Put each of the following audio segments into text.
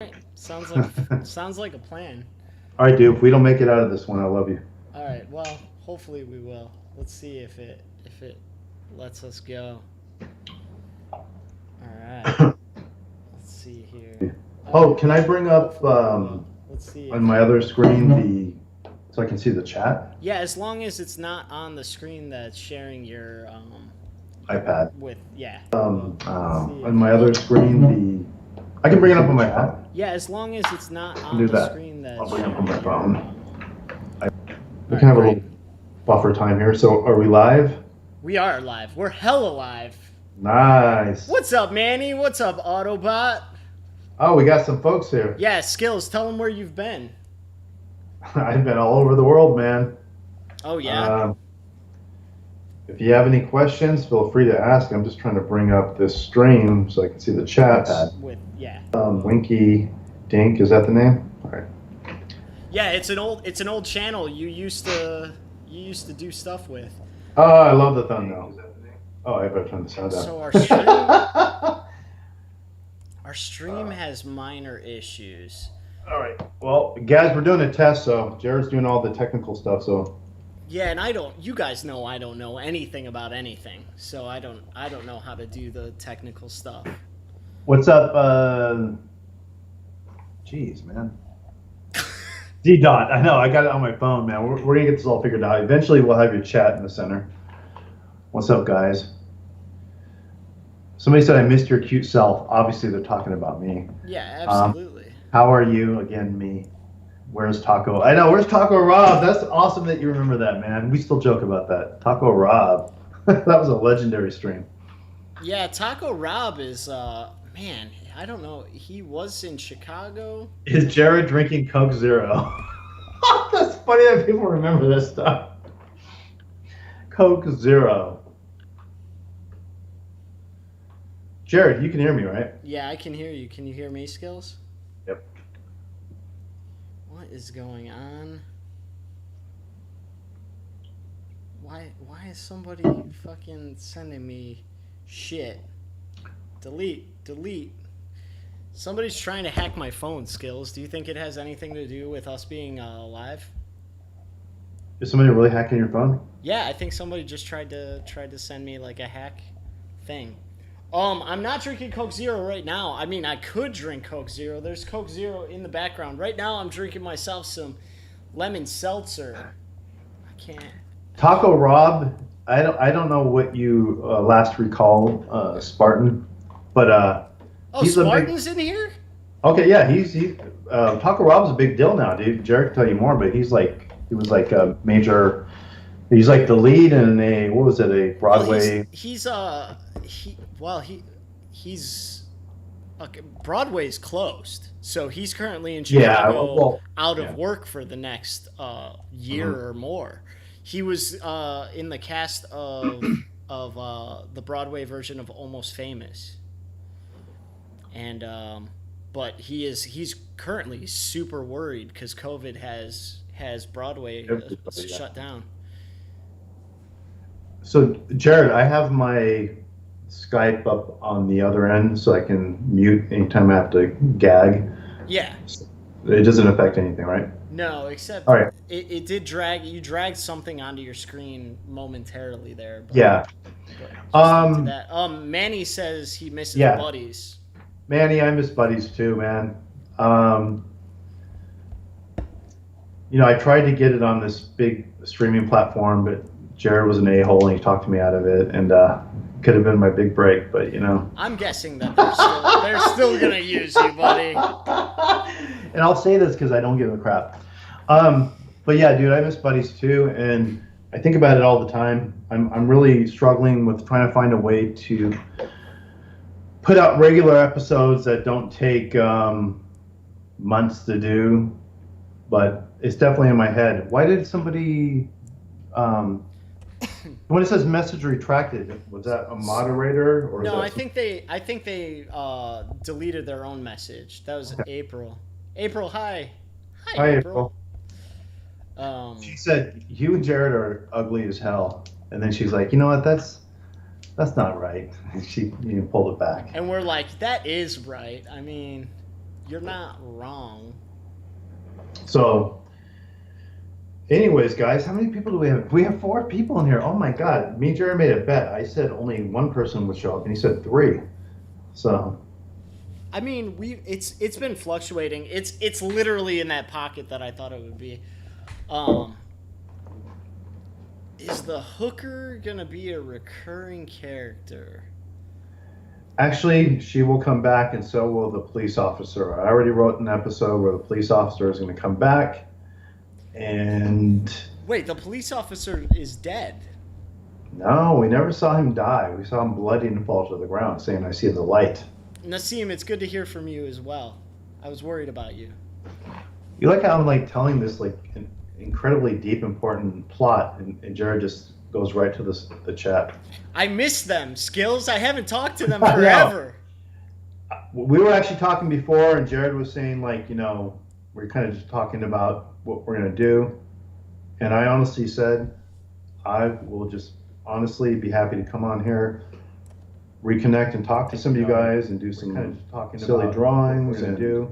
Right. Sounds like a plan. All right, dude. If we don't make it out of this one, I love you. All right. Well, hopefully we will. Let's see if it lets us go. All right. Let's see here. All Oh, right. can I bring up Hopefully we will. Let's see on if my other screen so I can see the chat yeah, as long as it's not on the screen that's sharing your iPad? with yeah. Well, let's see On if my it other screen, I can bring it up on my phone. yeah, as long as it's not I can do on the that. screen I'll that's bring it up on sharing my your phone. We all can right, have a great. little buffer time here. So, are we live? We are live. We're hella live. Nice. What's up, Manny? What's up, Autobot? Oh, we got some folks here. Yeah, Skillz, tell them where you've been. I've been all over the world, man. Oh, yeah? Um, if you have any questions, feel free to ask. I'm just trying to bring up this stream so I can see the chat. Yeah. Winky Dink, is that the name? All right. Yeah, it's an old channel you used to do stuff with. Oh, I love the thumbnail. Oh, I better turn the sound down. So our stream has minor issues. All right. Well, guys, we're doing a test, so Jared's doing all the technical stuff. So Yeah, and you guys know I don't know anything about anything. So I don't know how to do the technical stuff. what's up? Jeez, man. D dot. I know. I got it on my phone, man. We're gonna get this all figured out. Eventually, we'll have your chat in the center. What's up, guys? Somebody said I missed your cute self. Obviously, they're talking about me. Yeah, absolutely. How are you? Again, me. Where's Taco? I know. Where's Taco Rob? That's awesome that you remember that, man. We still joke about that. Taco Rob. That was a legendary stream. Yeah, Taco Rob is man, I don't know. He was in Chicago. Is Jared drinking Coke Zero? That's funny that people remember this stuff. Coke Zero. Jared, you can hear me, right? Yeah, I can hear you. Can you hear me, Skillz? Yep. What is going on? Why is somebody fucking sending me shit? Delete. Somebody's trying to hack my phone, Skillz. Do you think it has anything to do with us being live? Is somebody really hacking your phone? Yeah, I think somebody just tried to send me like a hack thing. I'm not drinking Coke Zero right now. I mean, I could drink Coke Zero. There's Coke Zero in the background. Right now, I'm drinking myself some lemon seltzer. I can't. Taco Rob. I don't know what you last recall, Spartan, but Oh, he's a big. Spartan's in here? Okay, yeah, Taco Rob's a big deal now, dude. Jared can tell you more, but he was like a major. He's like the lead in a what was it, a Broadway? He's okay, Broadway's closed, so he's currently in Yeah, Chicago well, out yeah. of work for the next year or more. He was in the cast of the Broadway version of Almost Famous, and but he's currently super worried because COVID has Broadway Everybody, yeah. shut down. So Jared, I have my Skype up on the other end, so I can mute anytime I have to gag. Yeah. It doesn't affect anything, right? No, except All right. it did dragged something onto your screen momentarily there. Yeah. But just into that. Manny says he misses Yeah. buddies. Manny, I miss buddies too, man. I tried to get it on this big streaming platform, but Jared was an a-hole and he talked me out of it, and could have been my big break, but I'm guessing that they're still gonna use you, buddy. And I'll say this because I don't give a crap. But yeah, dude, I miss buddies too, and I think about it all the time. I'm really struggling with trying to find a way to put out regular episodes that don't take months to do, but it's definitely in my head. Why did somebody when it says message retracted, was that a moderator or? No, I think they deleted their own message. That was Okay. April. April, hi. Hi, April. Um, She said you and Jared are ugly as hell, and then she's like, you know what? That's not right. And she pulled it back. and we're like, that is right. I mean, you're not wrong. So, anyways, guys, how many people do we have? We have 4 people in here. Oh my God. Me and Jared made a bet. I said only 1 person would show up, and he said 3. So, I mean, it's been fluctuating. It's literally in that pocket that I thought it would be. Is the hooker gonna be a recurring character? actually, she will come back, and so will the police officer. I already wrote an episode where the police officer is going to come back, and Wait, the police officer is dead. no, we never saw him die. We saw him bloody and fall to the ground, saying, "I see the light." Nassim, it's good to hear from you as well. I was worried about you. You like how I'm like telling this like an incredibly deep, important plot, and Jared just goes right to the chat. I miss them, Skillz. I haven't talked to them I know. forever. We were actually talking before, and Jared was saying like, we're kind of just talking about what we're gonna do, and I honestly said, I will just honestly be happy to come on here, reconnect, and talk to some of you guys, and do some kind of just talking silly about drawings and do.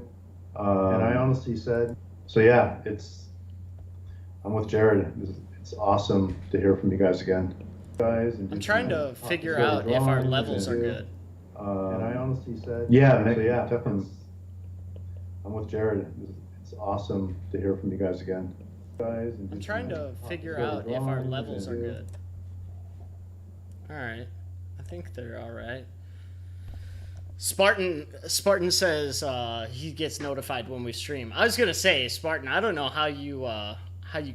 And I honestly said, so yeah, I'm with Jared. It's awesome to hear from you guys again. I'm trying to figure out if our levels are good. And I honestly said, yeah, so yeah, definitely. I'm with Jared. It's awesome to hear from you guys again. I'm trying to figure out if our levels are good. Alright. I think they're alright. Spartan says he gets notified when we stream. I was gonna say, Spartan, I don't know how you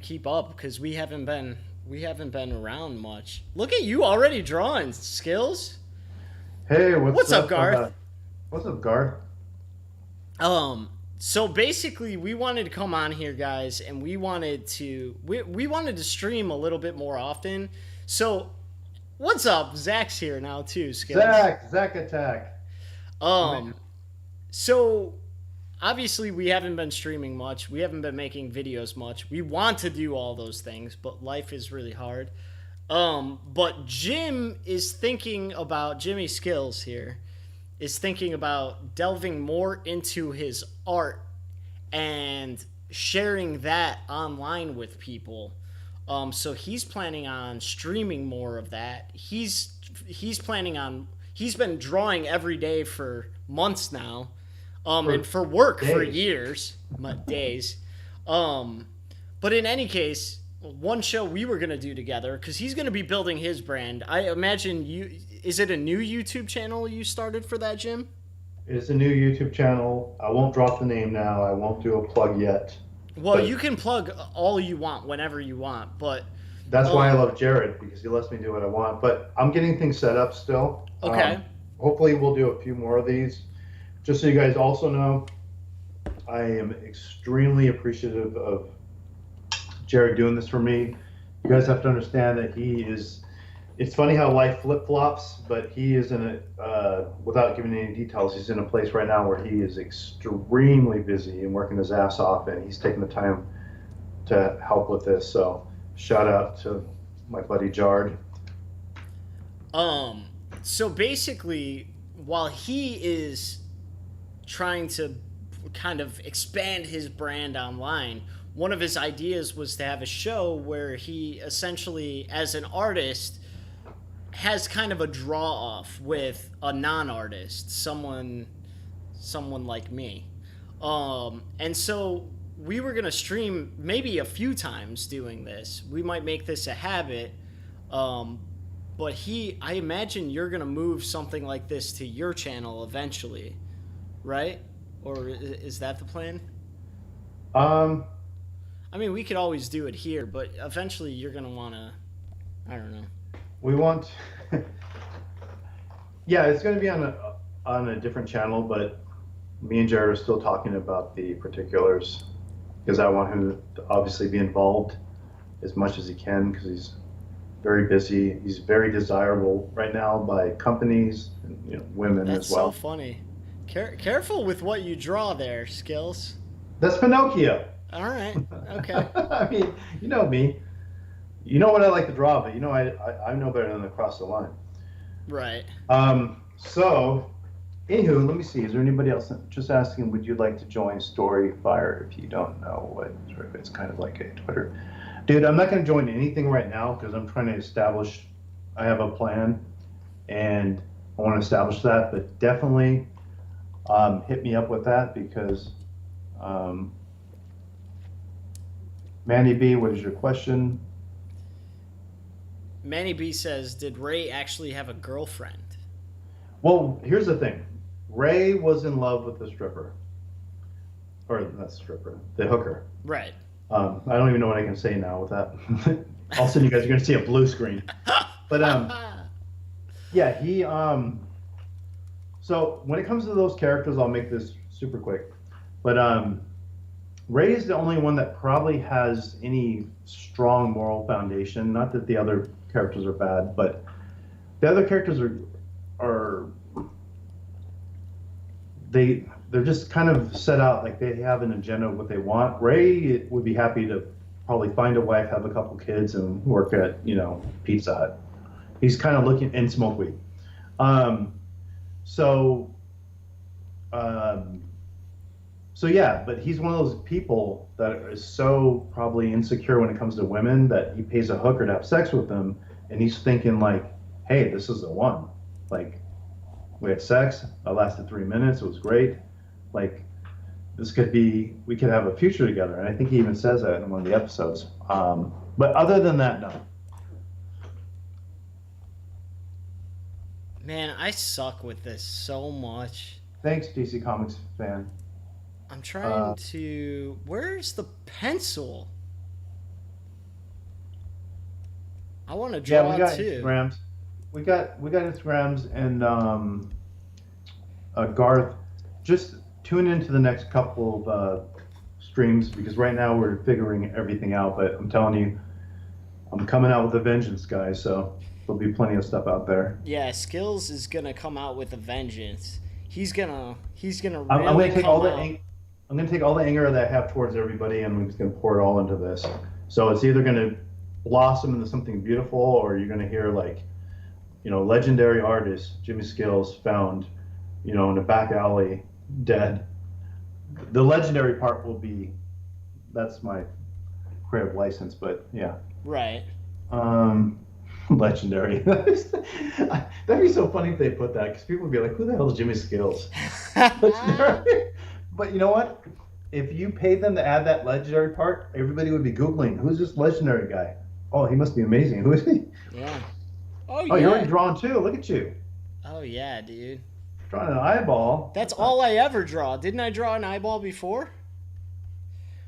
keep up, because we haven't been around much. Look at you already drawing, Skillz. Hey, what's up, Garth? What's up, Garth? So basically, we wanted to come on here, guys, and we wanted to stream a little bit more often. So, what's up? Zach's here now too, Skillz. Zach attack. So obviously we haven't been streaming much. We haven't been making videos much. We want to do all those things, but life is really hard. But Jimmy Skillz here is thinking about delving more into his art and sharing that online with people. So he's planning on streaming more of that. He's been drawing every day for months now. And for work days. For years, days. But in any case, one show we were going to do together, because he's going to be building his brand. I imagine is it a new YouTube channel you started for that, Jim? It's a new YouTube channel. I won't drop the name now. I won't do a plug yet. Well, you can plug all you want whenever you want, but... That's why I love Jared, because he lets me do what I want. But I'm getting things set up still. Okay. Hopefully we'll do a few more of these. Just so you guys also know, I am extremely appreciative of Jared doing this for me. You guys have to understand that it's funny how life flip-flops, but he is in without giving any details, he's in a place right now where he is extremely busy and working his ass off, and he's taking the time to help with this. So shout out to my buddy Jared. So basically, while he is trying to kind of expand his brand online, one of his ideas was to have a show where he essentially, as an artist, has kind of a draw off with a non-artist, someone like me. And so we were gonna stream maybe a few times doing this. We might make this a habit. But I imagine you're gonna move something like this to your channel eventually, right? Or is that the plan? I mean, we could always do it here, but eventually you're gonna wanna, I don't know. We want, yeah, it's gonna be on a different channel, but me and Jared are still talking about the particulars, because I want him to obviously be involved as much as he can, because he's very busy. He's very desirable right now by companies and women as well. That's so funny. Careful with what you draw there, Skillz. That's Pinocchio. All right. Okay. I mean, you know me. You know what I like to draw, but I know better than to cross the line. Right. So Anywho, let me see. Is there anybody else just asking? Would you like to join Storyfire? If you don't know what, it's kind of like a Twitter. Dude, I'm not going to join anything right now because I'm trying to establish. I have a plan, and I want to establish that. But definitely, hit me up with that because, Mandy B, what is your question? Manny B says, "Did Ray actually have a girlfriend?" Well, here's the thing. Ray was in love with the stripper, or not stripper, the hooker. Right. I don't even know what I can say now with that. All of a sudden, you guys are going to see a blue screen. But yeah, he. So when it comes to those characters, I'll make this super quick. But Ray is the only one that probably has any strong moral foundation. Not that the other characters are bad, but the other characters are they're just kind of set out like they have an agenda of what they want. Ray would be happy to probably find a wife, have a couple kids, and work at Pizza Hut. He's kind of looking and smoke weed. So yeah, but he's one of those people that is so probably insecure when it comes to women that he pays a hooker to have sex with them, and he's thinking like, hey, this is the one. Like, we had sex, I lasted 3 minutes, it was great. Like, we could have a future together. And I think he even says that in one of the episodes. But other than that, no. Man, I suck with this so much. Thanks, DC Comics fan. I'm trying to... Where's the pencil? I want to draw we got too. Instagrams. We got Instagrams, and Garth, just tune into the next couple of streams because right now we're figuring everything out. But I'm telling you, I'm coming out with a vengeance, guys. So there'll be plenty of stuff out there. Yeah, Skillz is gonna come out with a vengeance. He's gonna really I'm gonna take all out. I'm gonna take all the anger that I have towards everybody, and I'm just gonna pour it all into this. So it's either gonna blossom into something beautiful, or you're gonna hear like, legendary artist Jimmy Skillz found, in a back alley, dead. The legendary part will be, that's my creative license, but yeah. Right. Legendary. That'd be so funny if they put that, because people would be like, who the hell is Jimmy Skillz? Legendary. But you know what? If you paid them to add that legendary part, everybody would be Googling, who's this legendary guy? Oh, he must be amazing. Who is he? Yeah. Oh, you're already drawn too. Look at you. Oh, yeah, dude. Drawing an eyeball. That's all I ever draw. Didn't I draw an eyeball before?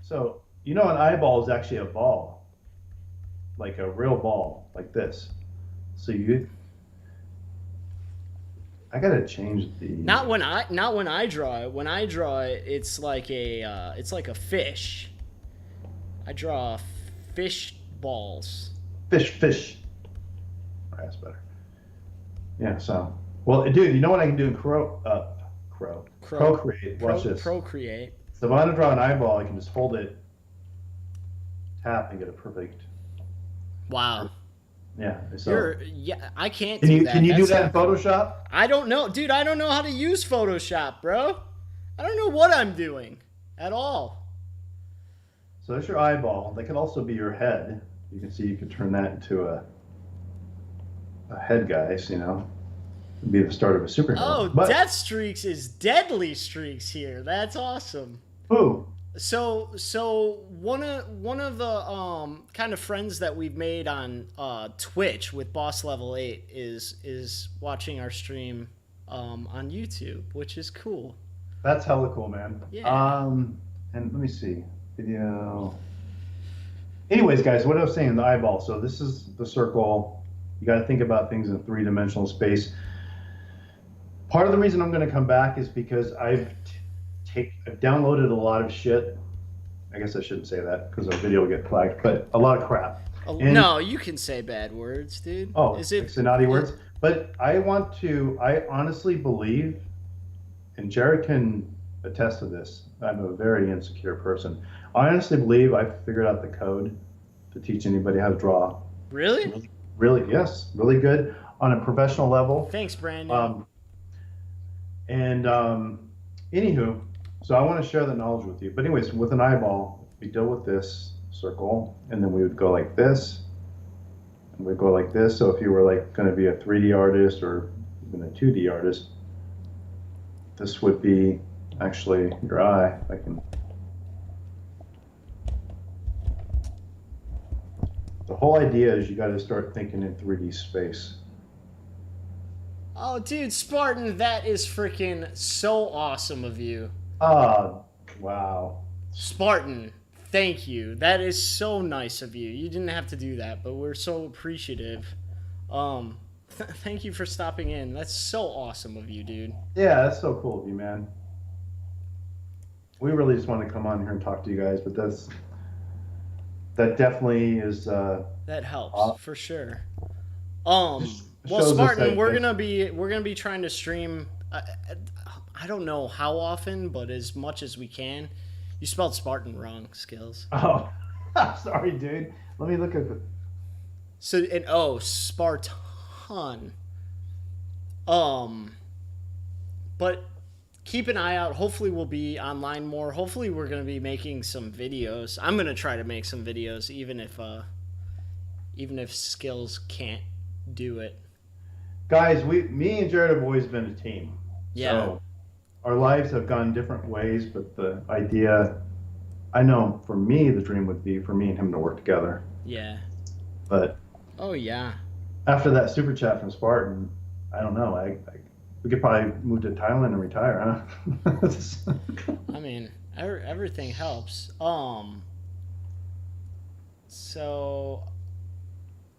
So, an eyeball is actually a ball. Like a real ball, like this. So I gotta change the. Not when I draw it. When I draw it, it's like a fish. I draw fish balls. Fish. Right, that's better. Yeah. So, well, dude, you know what I can do in Procreate? Watch this. Procreate. So if I want to draw an eyeball, I can just hold it, tap, and get a perfect. Wow. Yeah. So. I can't do that. Can you do that in Photoshop? I don't know, dude. I don't know how to use Photoshop, bro. I don't know what I'm doing at all. So that's your eyeball. That could also be your head. You can see you could turn that into a head, guys. It'd be the start of a superhero. Oh, Death Streaks is Deadly Streaks here. That's awesome. Who? So one of the kind of friends that we've made on Twitch with Boss Level 8 is watching our stream on YouTube, which is cool. That's hella cool, man. Yeah. And let me see. Video. Anyways, guys, what I was saying, the eyeball. So this is the circle. You got to think about things in three-dimensional space. Part of the reason I'm going to come back is because I've downloaded a lot of shit. I guess I shouldn't say that because our video will get flagged, but a lot of crap. No, you can say bad words, dude. Oh, it's naughty words. But I honestly believe, and Jared can attest to this, I'm a very insecure person. I honestly believe I figured out the code to teach anybody how to draw. And anywho, so I want to share that knowledge with you. But anyways, with an eyeball, we deal with this circle, and then we would go like this, and we'd go like this. So if you were like going to be a 3D artist or even a 2D artist, this would be actually your eye. I can. The whole idea is you got to start thinking in 3D space. Oh, dude, Spartan, that is freaking so awesome of you. Ah, wow. Spartan, thank you. That is so nice of you. You didn't have to do that, but we're so appreciative. Thank you for stopping in. That's so awesome of you, dude. Yeah, that's so cool of you, man. We really just want to come on here and talk to you guys, but that definitely is That helps uh, for sure. just Well, shows us Spartan, that we're gonna be trying to stream. I don't know how often, but as much as we can. You spelled Spartan wrong, Skillz. oh, sorry, dude. Let me look at the. So and oh, Spartan. Um, but keep an eye out. Hopefully, we'll be online more. Hopefully, we're gonna be making some videos. I'm gonna try to make some videos, even if Skillz can't do it. Guys, me and Jared have always been a team. Yeah. So our lives have gone different ways, but the idea, I know for me, the dream would be for me and him to work together. Yeah. But Oh yeah. after that super chat from Spartan, I don't know. We could probably move to Thailand and retire, huh? I mean, everything helps. So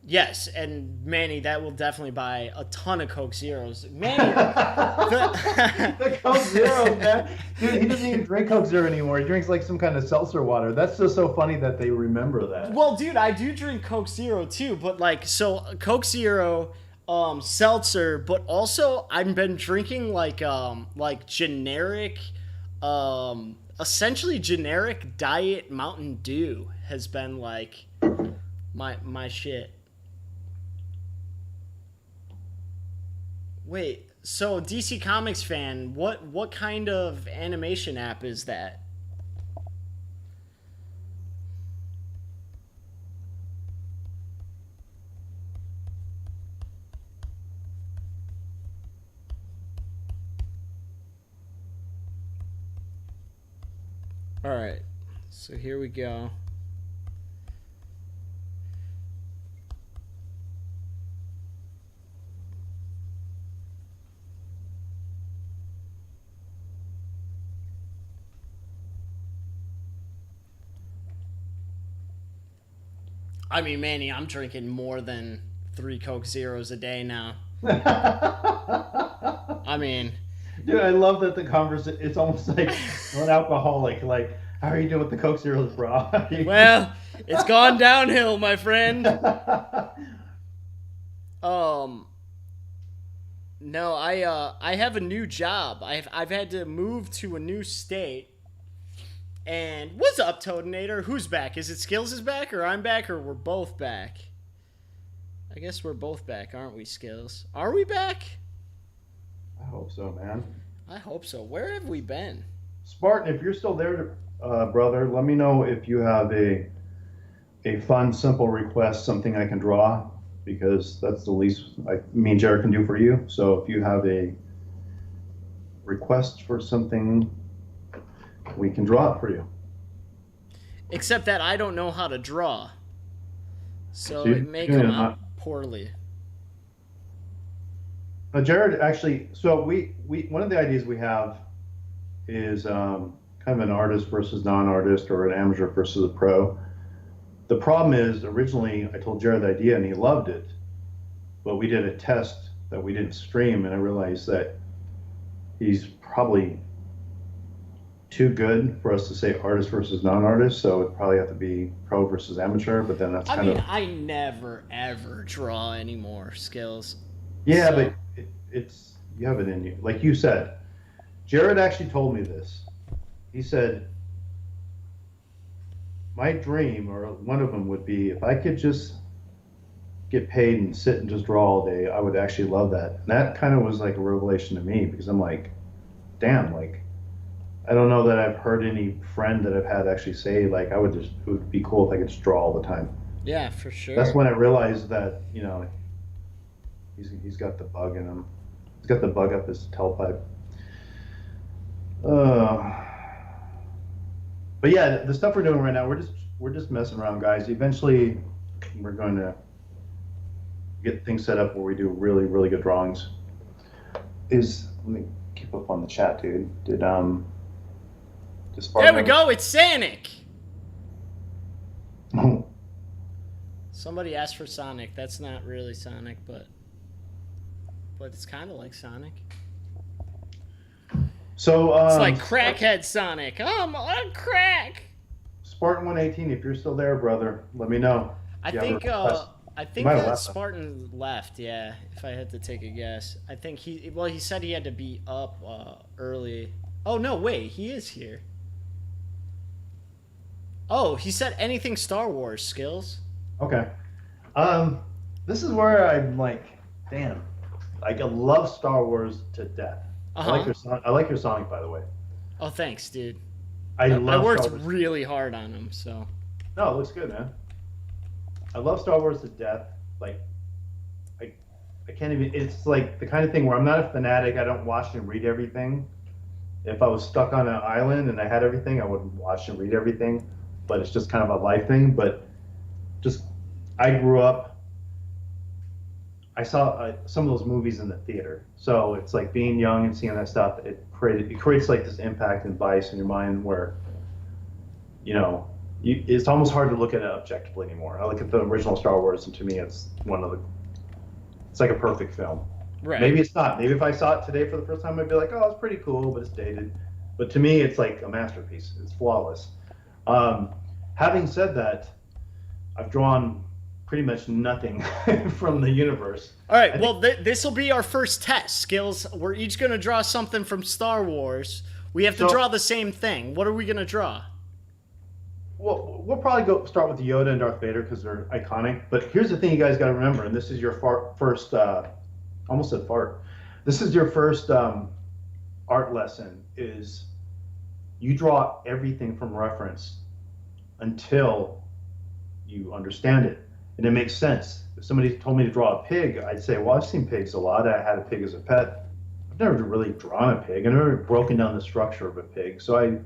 yes, and Manny, that will definitely buy a ton of Coke Zeros. Manny, The Coke Zero, man. Dude, he doesn't even drink Coke Zero anymore. He drinks like some kind of seltzer water. That's just so funny that they remember that. well, dude, I do drink Coke Zero too, but like, so Coke Zero, seltzer, but also I've been drinking like generic, essentially generic diet Mountain Dew has been like my shit. Wait, so DC Comics fan, what kind of animation app is that? All right. So here we go. I mean, Manny, I'm drinking more than 3 Coke Zeros a day now. I mean, Dude, I love that the conversation, it's almost like an alcoholic. Like, how are you doing with the Coke Zeros, bro? well, it's gone downhill, my friend. No, I have a new job. I've had to move to a new state. And what's up, Toadinator? Who's back? Is it Skillz is back, or I'm back, or we're both back? I guess we're both back, aren't we, Skillz? Are we back? I hope so, man. I hope so. Where have we been? Spartan, if you're still there, brother, let me know if you have a fun, simple request, something I can draw, because that's the least me and Jared can do for you. So if you have a request for something, we can draw it for you. Except that I don't know how to draw. So You- it may you come know, out poorly. Jared, actually, so we one of the ideas we have is kind of an artist versus non-artist, or an amateur versus a pro. The problem is, originally I told Jared the idea and he loved it, but we did a test that we didn't stream, and I realized that he's probably too good for us to say artist versus non-artist, so it'd probably have to be pro versus amateur, but then that's I kind mean, of... I never, ever draw anymore, Skillz. Yeah, So- but it's, you have it in you. Like you said, Jared actually told me this. He said, my dream, or one of them, would be if I could just get paid and sit and just draw all day, I would actually love that. And that kind of was like a revelation to me, because I'm like, damn, like, I don't know that I've heard any friend that I've had actually say, like, it would be cool if I could just draw all the time. Yeah, for That's sure. when I realized that, he's got the bug in him. He's got the bug up his tailpipe. Uh, but yeah, the stuff we're doing right now, we're just messing around, guys. Eventually, we're going to get things set up where we do really, really good drawings. Let me keep up on the chat, dude. There we go. It's Sonic. Somebody asked for Sonic. That's not really Sonic, but it's kind of like Sonic. So it's like crackhead Sonic. I'm on crack. Spartan 118, if you're still there, brother, let me know. I think that Spartan left. Yeah, if I had to take a guess, I think he said he had to be up early. Oh no, wait, he is here. Oh, he said anything Star Wars, Skillz. Okay. This is where I'm like, damn. Like, I love Star Wars to death. I like your Sonic, by the way. Oh, thanks, dude. I worked really hard on him, so. No, it looks good, man. I love Star Wars to death. Like, I can't even. It's like the kind of thing where I'm not a fanatic. I don't watch and read everything. If I was stuck on an island and I had everything, I would watch and read everything. But it's just kind of a life thing. But I grew up. I saw some of those movies in the theater, so it's like being young and seeing that stuff. It creates like this impact and bias in your mind where, it's almost hard to look at it objectively anymore. I look at the original Star Wars, and to me, it's like a perfect film. Right. Maybe it's not. Maybe if I saw it today for the first time, I'd be like, oh, it's pretty cool, but it's dated. But to me, it's like a masterpiece. It's flawless. Having said that, I've drawn pretty much nothing from the universe. All right, well, this will be our first test, Skillz. We're each going to draw something from Star Wars. We have to draw the same thing. What are we going to draw? Well, we'll probably start with Yoda and Darth Vader because they're iconic. But here's the thing you guys got to remember, and this is your first, almost said fart. This is your first art lesson, is you draw everything from reference until you understand it. And it makes sense. If somebody told me to draw a pig, I'd say, well, I've seen pigs a lot. I had a pig as a pet. I've never really drawn a pig. I've never broken down the structure of a pig. Someone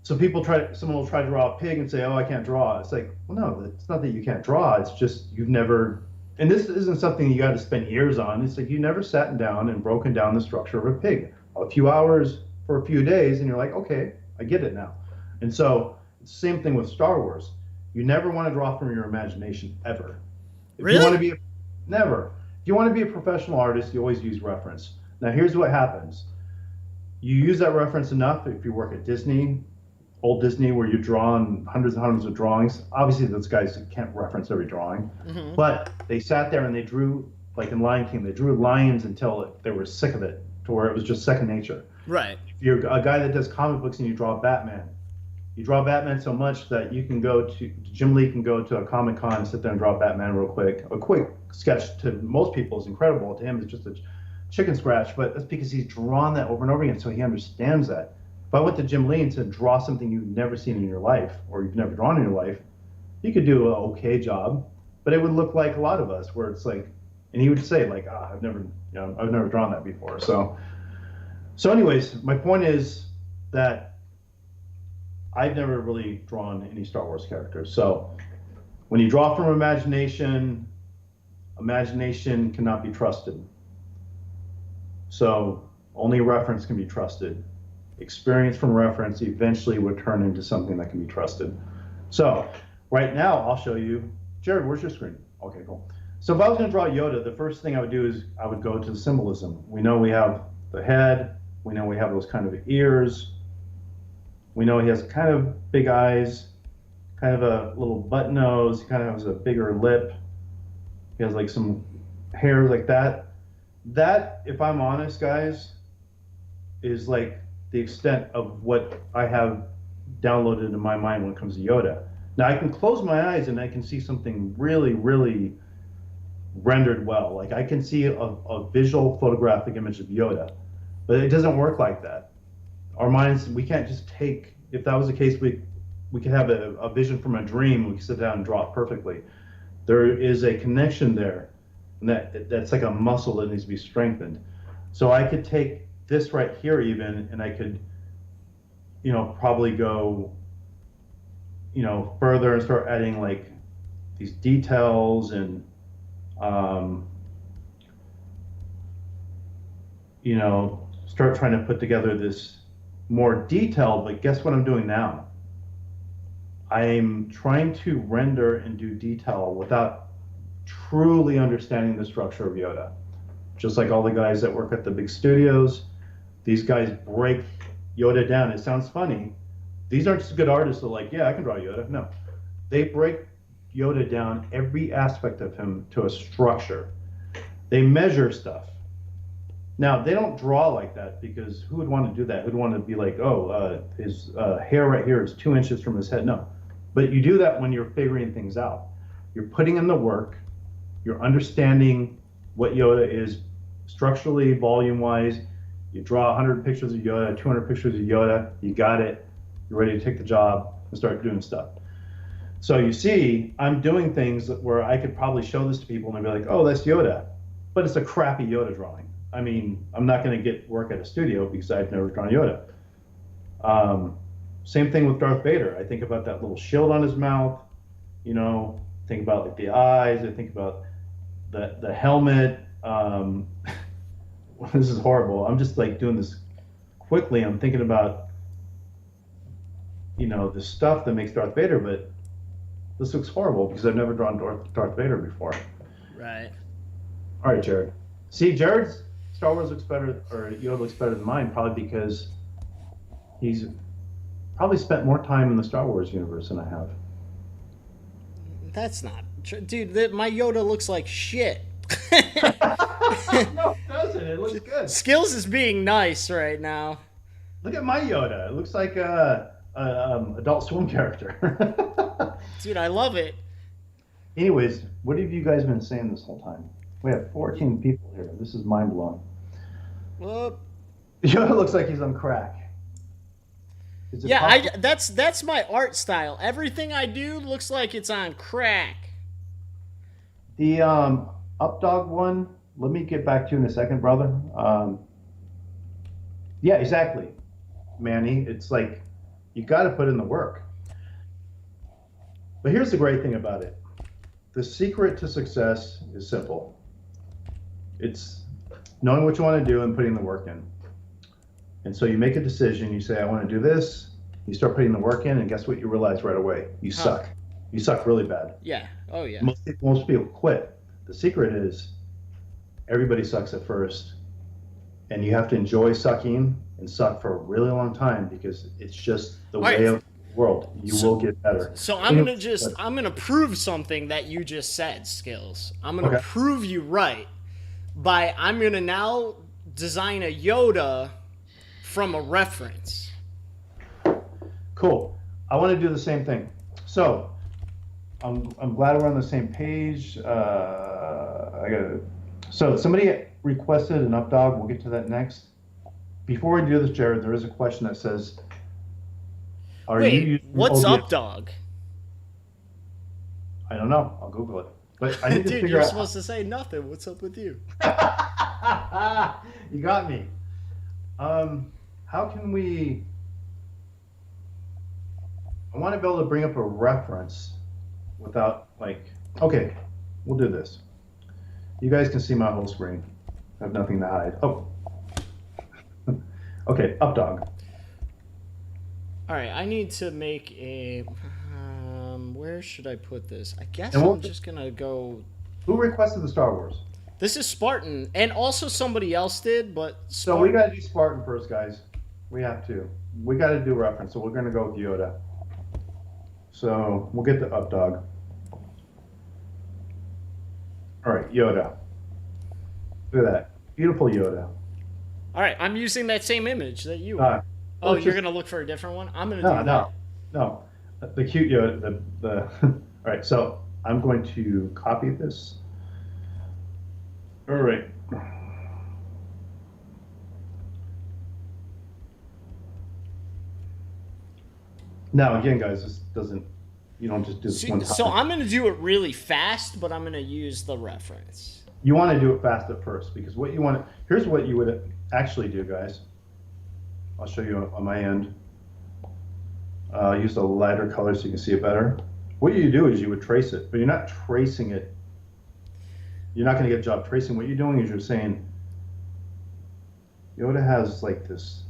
will try to draw a pig and say, oh, I can't draw. It's like, well, no, it's not that you can't draw. It's just you've never, and this isn't something you got to spend years on. It's like you never sat down and broken down the structure of a pig. A few hours for a few days, and you're like, okay, I get it now. And so it's the same thing with Star Wars. You never want to draw from your imagination, ever. Really? Never. If you want to be a professional artist, you always use reference. Now, here's what happens. You use that reference enough if you work at Disney, old Disney, where you're drawing hundreds and hundreds of drawings. Obviously, those guys can't reference every drawing. Mm-hmm. But they sat there and they drew, like in Lion King, they drew lions until they were sick of it, to where it was just second nature. Right. If you're a guy that does comic books and you draw Batman, you draw Batman so much that you can Jim Lee can go to a Comic-Con and sit there and draw Batman real quick. A quick sketch to most people is incredible. To him, it's just a chicken scratch, but that's because he's drawn that over and over again, so he understands that. If I went to Jim Lee and said, draw something you've never seen in your life, or you've never drawn in your life, he could do an okay job, but it would look like a lot of us, where it's like, and he would say, like, I've never drawn that before. So anyways, my point is that I've never really drawn any Star Wars characters. So when you draw from imagination cannot be trusted. So only reference can be trusted. Experience from reference eventually would turn into something that can be trusted. So right now I'll show you. Jared, where's your screen? Okay, cool. So if I was going to draw Yoda, the first thing I would do is I would go to the symbolism. We know we have the head. We know we have those kind of ears. We know he has kind of big eyes, kind of a little button nose. He kind of has a bigger lip. He has like some hair like that. That, if I'm honest, guys, is like the extent of what I have downloaded in my mind when it comes to Yoda. Now I can close my eyes and I can see something really, really rendered well. Like I can see a visual photographic image of Yoda. But it doesn't work like that. Our minds, we can't just take, if that was the case, we could have a vision from a dream, we could sit down and draw it perfectly. There is a connection there, and that's like a muscle that needs to be strengthened. So I could take this right here even, and I could, probably go, further and start adding like these details and, start trying to put together this more detailed, but guess what I'm doing now? I'm trying to render and do detail without truly understanding the structure of Yoda. Just like all the guys that work at the big studios, these guys break Yoda down. It sounds funny. These aren't just good artists that are like, yeah, I can draw Yoda. No, they break Yoda down, every aspect of him, to a structure. They measure stuff. Now, they don't draw like that, because who would want to do that? Who'd want to be like, oh, his hair right here is 2 inches from his head? No. But you do that when you're figuring things out. You're putting in the work. You're understanding what Yoda is structurally, volume-wise. You draw 100 pictures of Yoda, 200 pictures of Yoda. You got it. You're ready to take the job and start doing stuff. So you see, I'm doing things where I could probably show this to people and they'd be like, oh, that's Yoda. But it's a crappy Yoda drawing. I mean, I'm not going to get work at a studio because I've never drawn Yoda. Same thing with Darth Vader. I think about that little shield on his mouth, think about like the eyes. I think about the helmet. This is horrible. I'm just like doing this quickly. I'm thinking about, the stuff that makes Darth Vader, but this looks horrible because I've never drawn Darth Vader before. Right. All right, Jared. See, Jared's Star Wars looks better, or Yoda looks better than mine, probably because he's probably spent more time in the Star Wars universe than I have. That's not true. Dude, my Yoda looks like shit. No, it doesn't. It looks good. Skillz is being nice right now. Look at my Yoda. It looks like a Adult Swim character. Dude, I love it. Anyways, what have you guys been saying this whole time? We have 14 people here. This is mind-blowing. Well, Yoda looks like he's on crack. Yeah, that's my art style. Everything I do looks like it's on crack. The Updog one, let me get back to you in a second, brother. Yeah, exactly, Manny. It's like you got to put in the work. But here's the great thing about it. The secret to success is simple. It's knowing what you want to do and putting the work in. And so you make a decision. You say, I want to do this. You start putting the work in, and guess what? You realize right away, you suck. You suck really bad. Yeah. Oh, yeah. Most people quit. The secret is everybody sucks at first, and you have to enjoy sucking and suck for a really long time because it's just the way of the world. You will get better. So I'm gonna prove something that you just said, Skillz. I'm gonna prove you right I'm gonna now design a Yoda from a reference. Cool. I want to do the same thing. So I'm glad we're on the same page. So somebody requested an Updog. We'll get to that next. Before we do this, Jared, there is a question that says, what's Updog? I don't know. I'll Google it. But I need to Dude, figure you're out. supposed to say nothing. What's up with you? You got me. How can we? I want to be able to bring up a reference without okay, we'll do this. You guys can see my whole screen. I have nothing to hide. Oh. Okay, Updog. All right, I need to make a. Where should I put this? I guess And I'm just gonna go. Who requested the Star Wars? This is Spartan, and also somebody else did, but So we got to do Spartan first, guys. We have to. We got to do reference, so we're gonna go with Yoda. So we'll get the Updog. All right, Yoda. Look at that, beautiful Yoda. All right, I'm using that same image that you are. You're gonna look for a different one? I'm gonna do that. No. The cute Yoda. All right, so I'm going to copy this. All right. Now, again, guys, this doesn't. You don't just do this one So time. I'm gonna do it really fast, but I'm gonna use the reference. You want to do it fast at first because what you want to. Here's what you would actually do, guys. I'll show you on my end. Use a lighter color so you can see it better. What you do is you would trace it, but you're not tracing it. You're not going to get a job tracing. What you're doing is you're saying, Yoda has like this.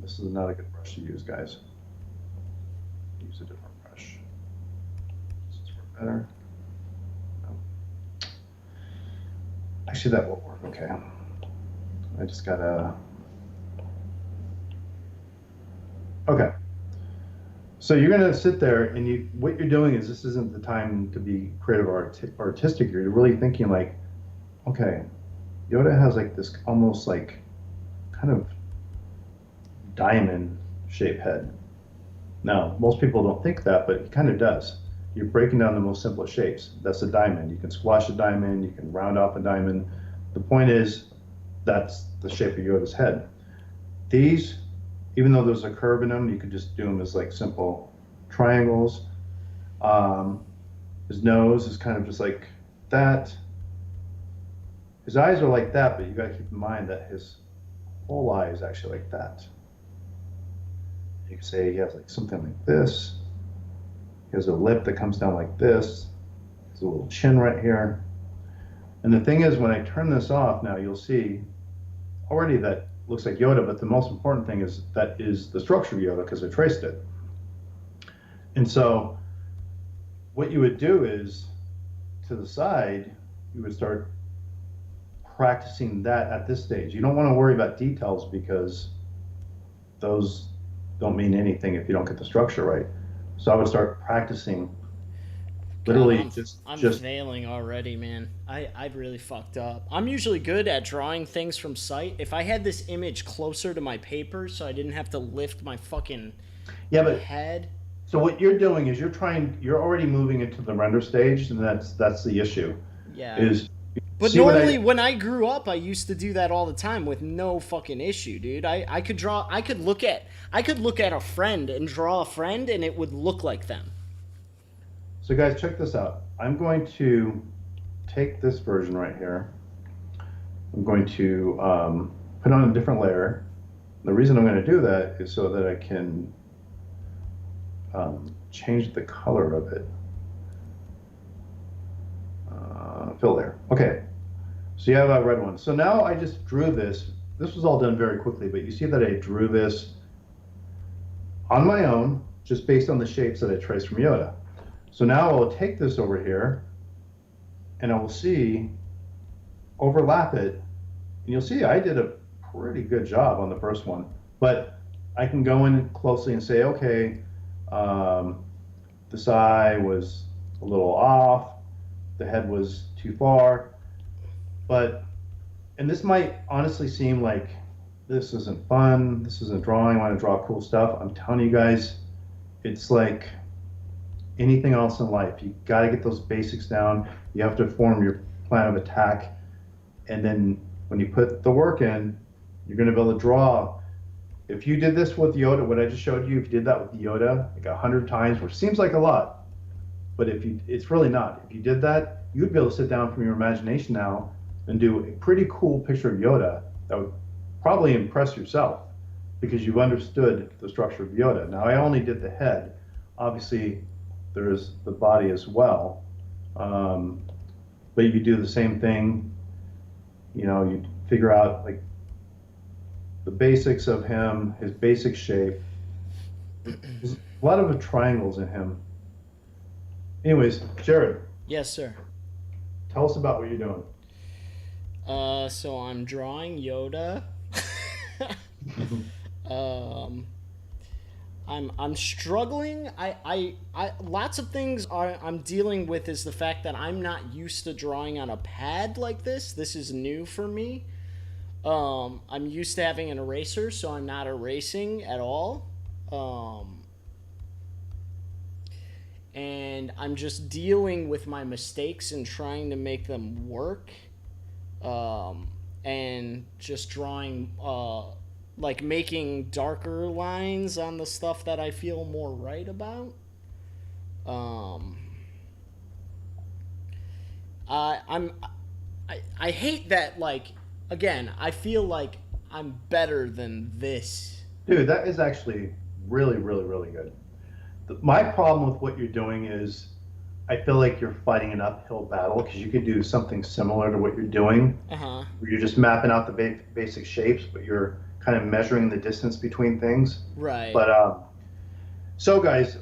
This is not a good brush to use, guys. Use a different brush. This is better. No. Actually, that will work. Okay. I just gotta. Okay. So you're gonna sit there, and what you're doing is this isn't the time to be creative or artistic. You're really thinking like, okay, Yoda has like this almost like kind of diamond shaped head. Now, most people don't think that, but it kind of does. You're breaking down the most simplest shapes. That's a diamond. You can squash a diamond. You can round off a diamond. The point is, that's the shape of Yoda's head. These, even though there's a curve in them, you could just do them as like simple triangles. His nose is kind of just like that. His eyes are like that, but you got to keep in mind that his whole eye is actually like that. You can say he has like something like this. He has a lip that comes down like this. There's a little chin right here. And the thing is, when I turn this off now, you'll see already that looks like Yoda, but the most important thing is that is the structure of Yoda because I traced it. And so what you would do is to the side, you would start practicing that at this stage. You don't want to worry about details because those don't mean anything if you don't get the structure right. So I would start practicing literally God, I'm failing already, man. I really fucked up. I'm usually good at drawing things from sight. If I had this image closer to my paper so I didn't have to lift my fucking head. So what you're doing is you're already moving into the render stage, and that's the issue. Yeah. But normally when I grew up, I used to do that all the time with no fucking issue, dude. I could look at a friend and draw a friend and it would look like them. So guys, check this out. I'm going to take this version right here. I'm going to put on a different layer. The reason I'm going to do that is so that I can change the color of it. Fill layer. Okay. So you have a red one. So now I just drew this. This was all done very quickly, but you see that I drew this on my own, just based on the shapes that I traced from Yoda. So now I'll take this over here, and I will overlap it, and you'll see I did a pretty good job on the first one. But I can go in closely and say, okay, this eye was a little off, the head was too far, and this might honestly seem like this isn't fun, this isn't drawing, I want to draw cool stuff. I'm telling you guys, it's like anything else in life. You got to get those basics down. You have to form your plan of attack, and then when you put the work in, you're going to be able to draw. If you did this with Yoda, what I just showed you, if you did that with Yoda like 100 times, which seems like a lot, but it's really not. If you did that, you'd be able to sit down from your imagination now and do a pretty cool picture of Yoda that would probably impress yourself because you've understood the structure of Yoda. Now, I only did the head. Obviously, there's the body as well. But you could do the same thing. You know, you figure out like the basics of him, his basic shape. There's a lot of triangles in him. Anyways, Jared. Yes, sir. Tell us about what you're doing. So I'm drawing Yoda. I'm struggling. I lots of things I'm dealing with is the fact that I'm not used to drawing on a pad like this. This is new for me. I'm used to having an eraser, so I'm not erasing at all. And I'm just dealing with my mistakes and trying to make them work. And just drawing like making darker lines on the stuff that I feel more right about. Um, I'm I hate that, like, again, I feel like I'm better than this. Dude, that is actually really, really, really good. My problem with what you're doing is I feel like you're fighting an uphill battle because you could do something similar to what you're doing, Uh-huh. where you're just mapping out the basic shapes, but you're kind of measuring the distance between things. Right. But so guys,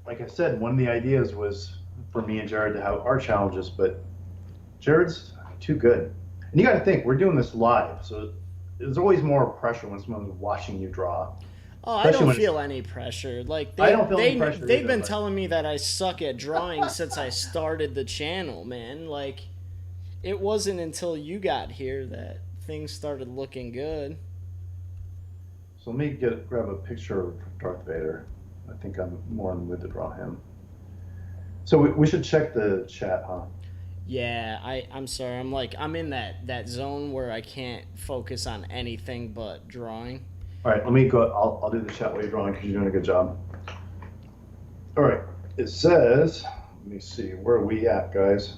like I said, one of the ideas was for me and Jared to have our challenges, but Jared's too good. And you got to think, we're doing this live, so there's always more pressure when someone's watching you draw. Oh, I Especially don't when it's, feel any pressure. Like I don't feel any pressure they've either, been but telling me that I suck at drawing since I started the channel, man. Like it wasn't until you got here that things started looking good. so let me grab a picture of Darth Vader. I think I'm more in the mood to draw him. So we should check the chat, huh? Yeah, I'm sorry. I'm in that zone where I can't focus on anything but drawing. All right, let me go. I'll do the chat while you're drawing because you're doing a good job. All right, it says, let me see, where are we at, guys?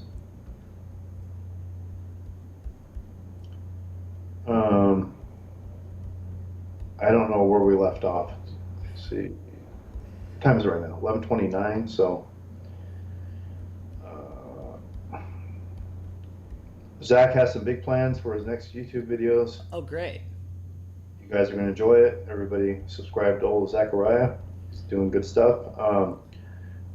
I don't know where we left off. Let's see. What time is it right now? 11:29. So Zach has some big plans for his next YouTube videos. Oh, great. You guys are going to enjoy it. Everybody subscribe to old Zachariah. He's doing good stuff.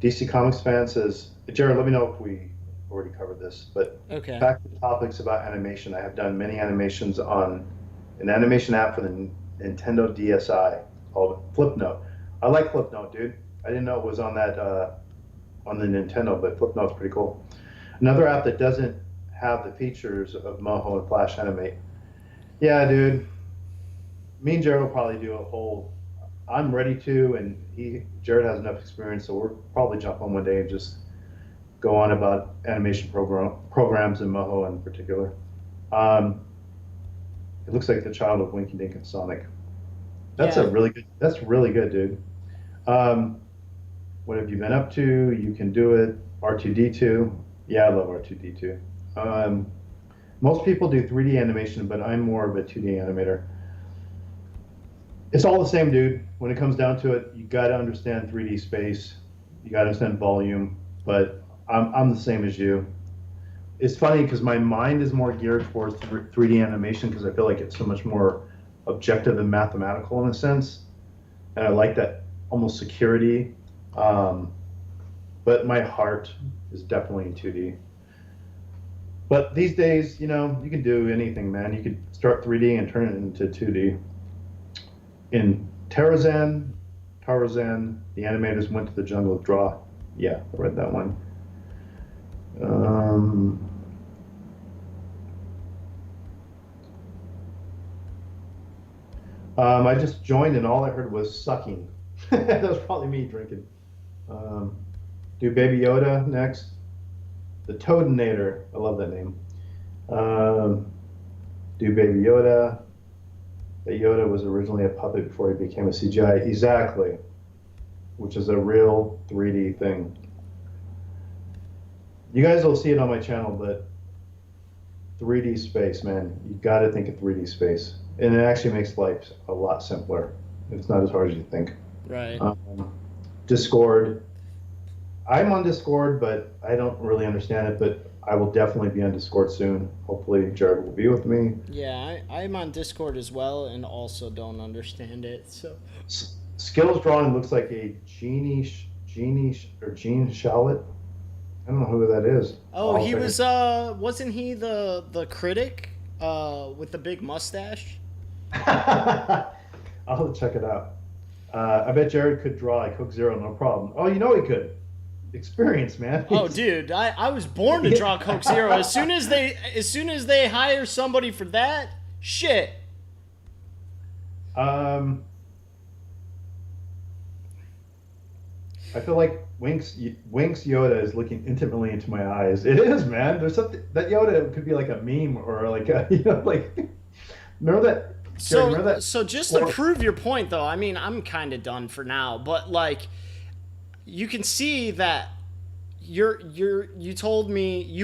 DC Comics fan says, Jared, let me know if we already covered this. But Okay. back to the topics about animation. I have done many animations on an animation app for the Nintendo DSi called Flipnote. I like Flipnote, dude. I didn't know it was on that on the Nintendo, but Flipnote's pretty cool. Another app that doesn't have the features of Moho and Flash Animate. Yeah, dude. Me and Jared will probably do a whole. I'm ready to, and Jared has enough experience, so we'll probably jump on one day and just go on about animation programs in Moho in particular. It looks like the child of Winky Dink and Sonic. That's Yeah. a really good. That's really good, dude. What have you been up to? You can do it. R2D2. Yeah, I love R2D2. Most people do 3D animation, but I'm more of a 2D animator. It's all the same, dude. When it comes down to it, you got to understand 3D space. You got to understand volume. But I'm the same as you. It's funny because my mind is more geared towards 3D animation because I feel like it's so much more objective and mathematical in a sense, and I like that almost security. But my heart is definitely in 2D. But these days, you know, you can do anything, man. You could start 3D and turn it into 2D. In Tarzan, the animators went to the jungle to draw. Yeah, I read that one. I just joined and all I heard was sucking. That was probably me drinking. Do Baby Yoda next. The Toadinator. I love that name. Do Baby Yoda. That Yoda was originally a puppet before he became a CGI. Exactly. Which is a real 3D thing. You guys will see it on my channel, but 3D space, man. You got to think of 3D space. And it actually makes life a lot simpler. It's not as hard as you think. Right. Discord. I'm on Discord, but I don't really understand it, but I will definitely be on Discord soon. Hopefully Jared will be with me. Yeah, I'm on Discord as well and also don't understand it. So Skillz drawing looks like a Gene Shalit. I don't know who that is. Oh, he was wasn't he the critic with the big mustache? I'll have to check it out. I bet Jared could draw a Coke Zero, no problem. Oh, you know he could. Experience, man. Oh, dude, I was born to draw Coke Zero. As soon as they hire somebody for that, shit. I feel like Wink's Yoda is looking intimately into my eyes. It is, man. There's something that Yoda could be like a meme or like a, like remember that Jared, you remember that? So just to Or, prove your point, though, I mean, I'm kind of done for now. But like, you can see that you told me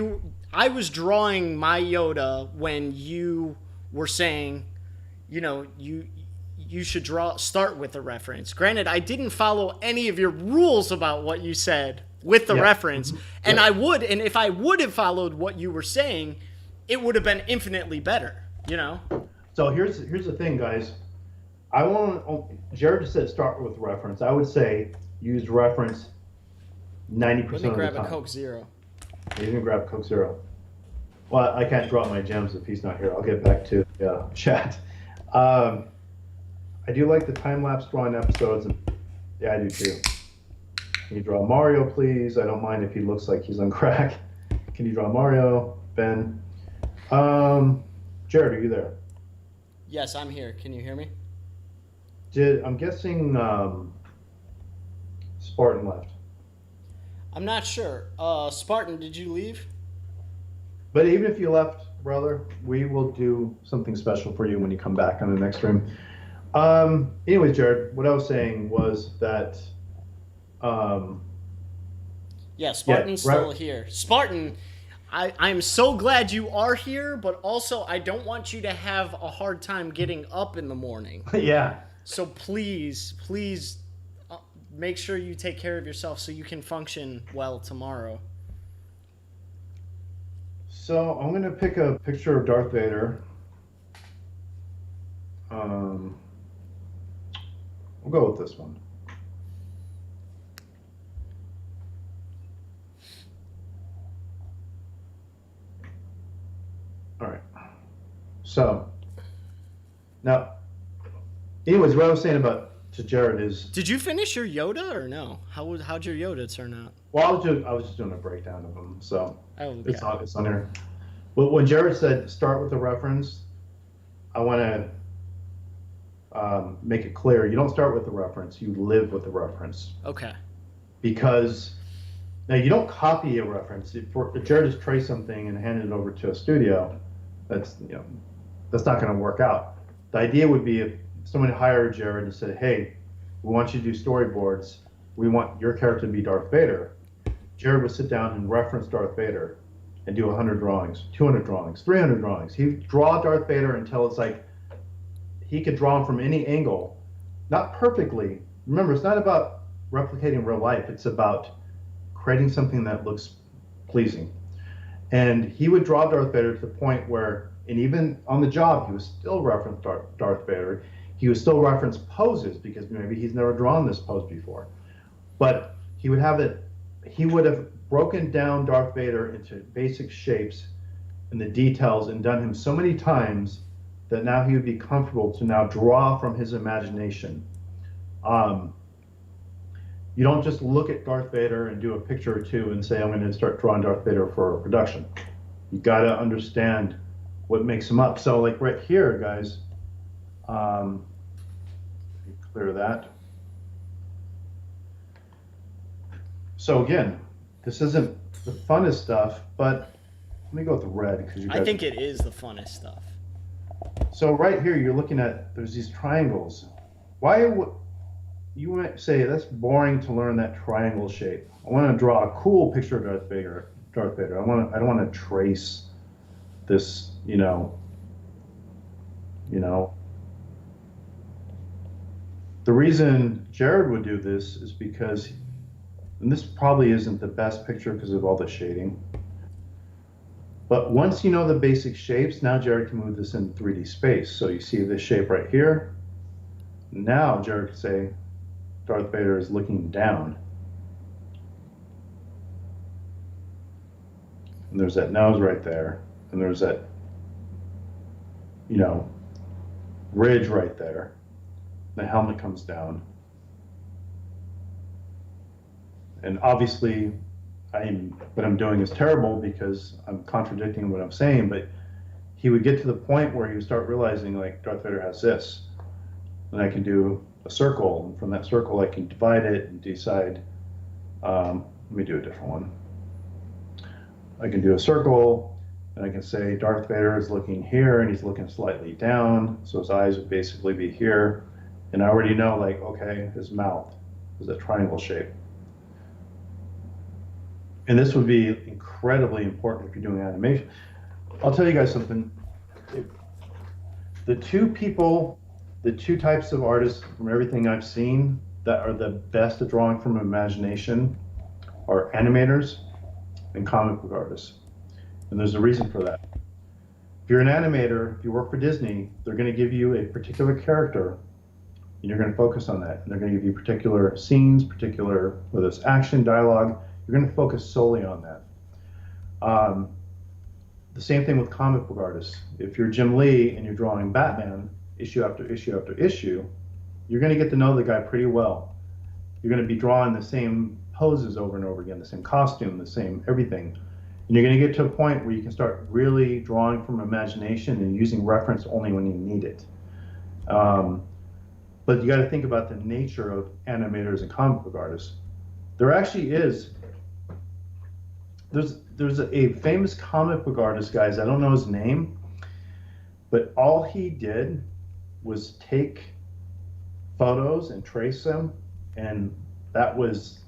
I was drawing my Yoda when you were saying, you should start with a reference. Granted, I didn't follow any of your rules about what you said with the yeah. reference, and Yeah. and if I would have followed what you were saying, it would have been infinitely better. So here's the thing, guys. I want Jared just said start with reference. I would say use reference 90% Let me of grab the a time. Coke Zero. You can grab Coke Zero. Well, I can't drop my gems if he's not here. I'll get back to chat. I do like the time-lapse drawing episodes. And yeah, I do too. Can you draw Mario, please? I don't mind if he looks like he's on crack. Can you draw Mario? Ben? Jared, are you there? Yes, I'm here. Can you hear me? I'm guessing Spartan left. I'm not sure. Spartan, did you leave? But even if you left, brother, we will do something special for you when you come back on the next stream. Anyways, Jared, what I was saying was that. Yeah, Spartan's yeah, still here. Spartan, I'm so glad you are here, but also I don't want you to have a hard time getting up in the morning. Yeah. So please make sure you take care of yourself so you can function well tomorrow. So I'm gonna pick a picture of Darth Vader. We'll go with this one. All right. So now, anyways, what I was saying to Jared is. Did you finish your Yoda or no? How'd your Yoda turn out? Well, I was just doing a breakdown of them, so okay. It's on there. But when Jared said start with a reference, I want to make it clear you don't start with the reference, you live with the reference. Okay. Because now you don't copy a reference. If Jared just trace something and hand it over to a studio, that's not going to work out. The idea would be if someone hired Jared and said, "Hey, we want you to do storyboards. We want your character to be Darth Vader." Jared would sit down and reference Darth Vader and do 100 drawings, 200 drawings, 300 drawings. He'd draw Darth Vader until it's like he could draw him from any angle, not perfectly. Remember, it's not about replicating real life. It's about creating something that looks pleasing. And he would draw Darth Vader to the point where, and even on the job, he was still reference Darth Vader. He would still reference poses because maybe he's never drawn this pose before. But he would have broken down Darth Vader into basic shapes and the details and done him so many times that now he would be comfortable to now draw from his imagination. You don't just look at Darth Vader and do a picture or two and say, I'm going to start drawing Darth Vader for production. You got to understand what makes him up. So like right here, guys, clear that. So again, this isn't the funnest stuff, but let me go with the red because you guys. I think it is the funnest stuff. So right here, you're looking at there's these triangles. Why would you might say that's boring to learn that triangle shape? I want to draw a cool picture of Darth Vader. I don't want to trace this, The reason Jared would do this is because, and this probably isn't the best picture because of all the shading, but once you know the basic shapes, now Jared can move this in 3D space. So you see this shape right here. Now Jared can say Darth Vader is looking down. And there's that nose right there. And there's that, ridge right there. The helmet comes down. And obviously, what I'm doing is terrible because I'm contradicting what I'm saying, but he would get to the point where he would start realizing, like, Darth Vader has this. And I can do a circle, and from that circle I can divide it and decide, let me do a different one. I can do a circle, And I can say Darth Vader is looking here and he's looking slightly down. So his eyes would basically be here. And I already know, like, okay, his mouth is a triangle shape. And this would be incredibly important if you're doing animation. I'll tell you guys something. The two types of artists from everything I've seen that are the best at drawing from imagination are animators and comic book artists. And there's a reason for that. If you're an animator, if you work for Disney, they're going to give you a particular character and you're going to focus on that. And they're going to give you particular scenes, particular, whether it's action, dialogue, you're going to focus solely on that. The same thing with comic book artists. If you're Jim Lee and you're drawing Batman issue after issue after issue, you're going to get to know the guy pretty well. You're going to be drawing the same poses over and over again, the same costume, the same everything. And you're going to get to a point where you can start really drawing from imagination and using reference only when you need it. But you got to think about the nature of animators and comic book artists. There actually is, there's a famous comic book artist, guys, I don't know his name, but all he did was take photos and trace them, and that was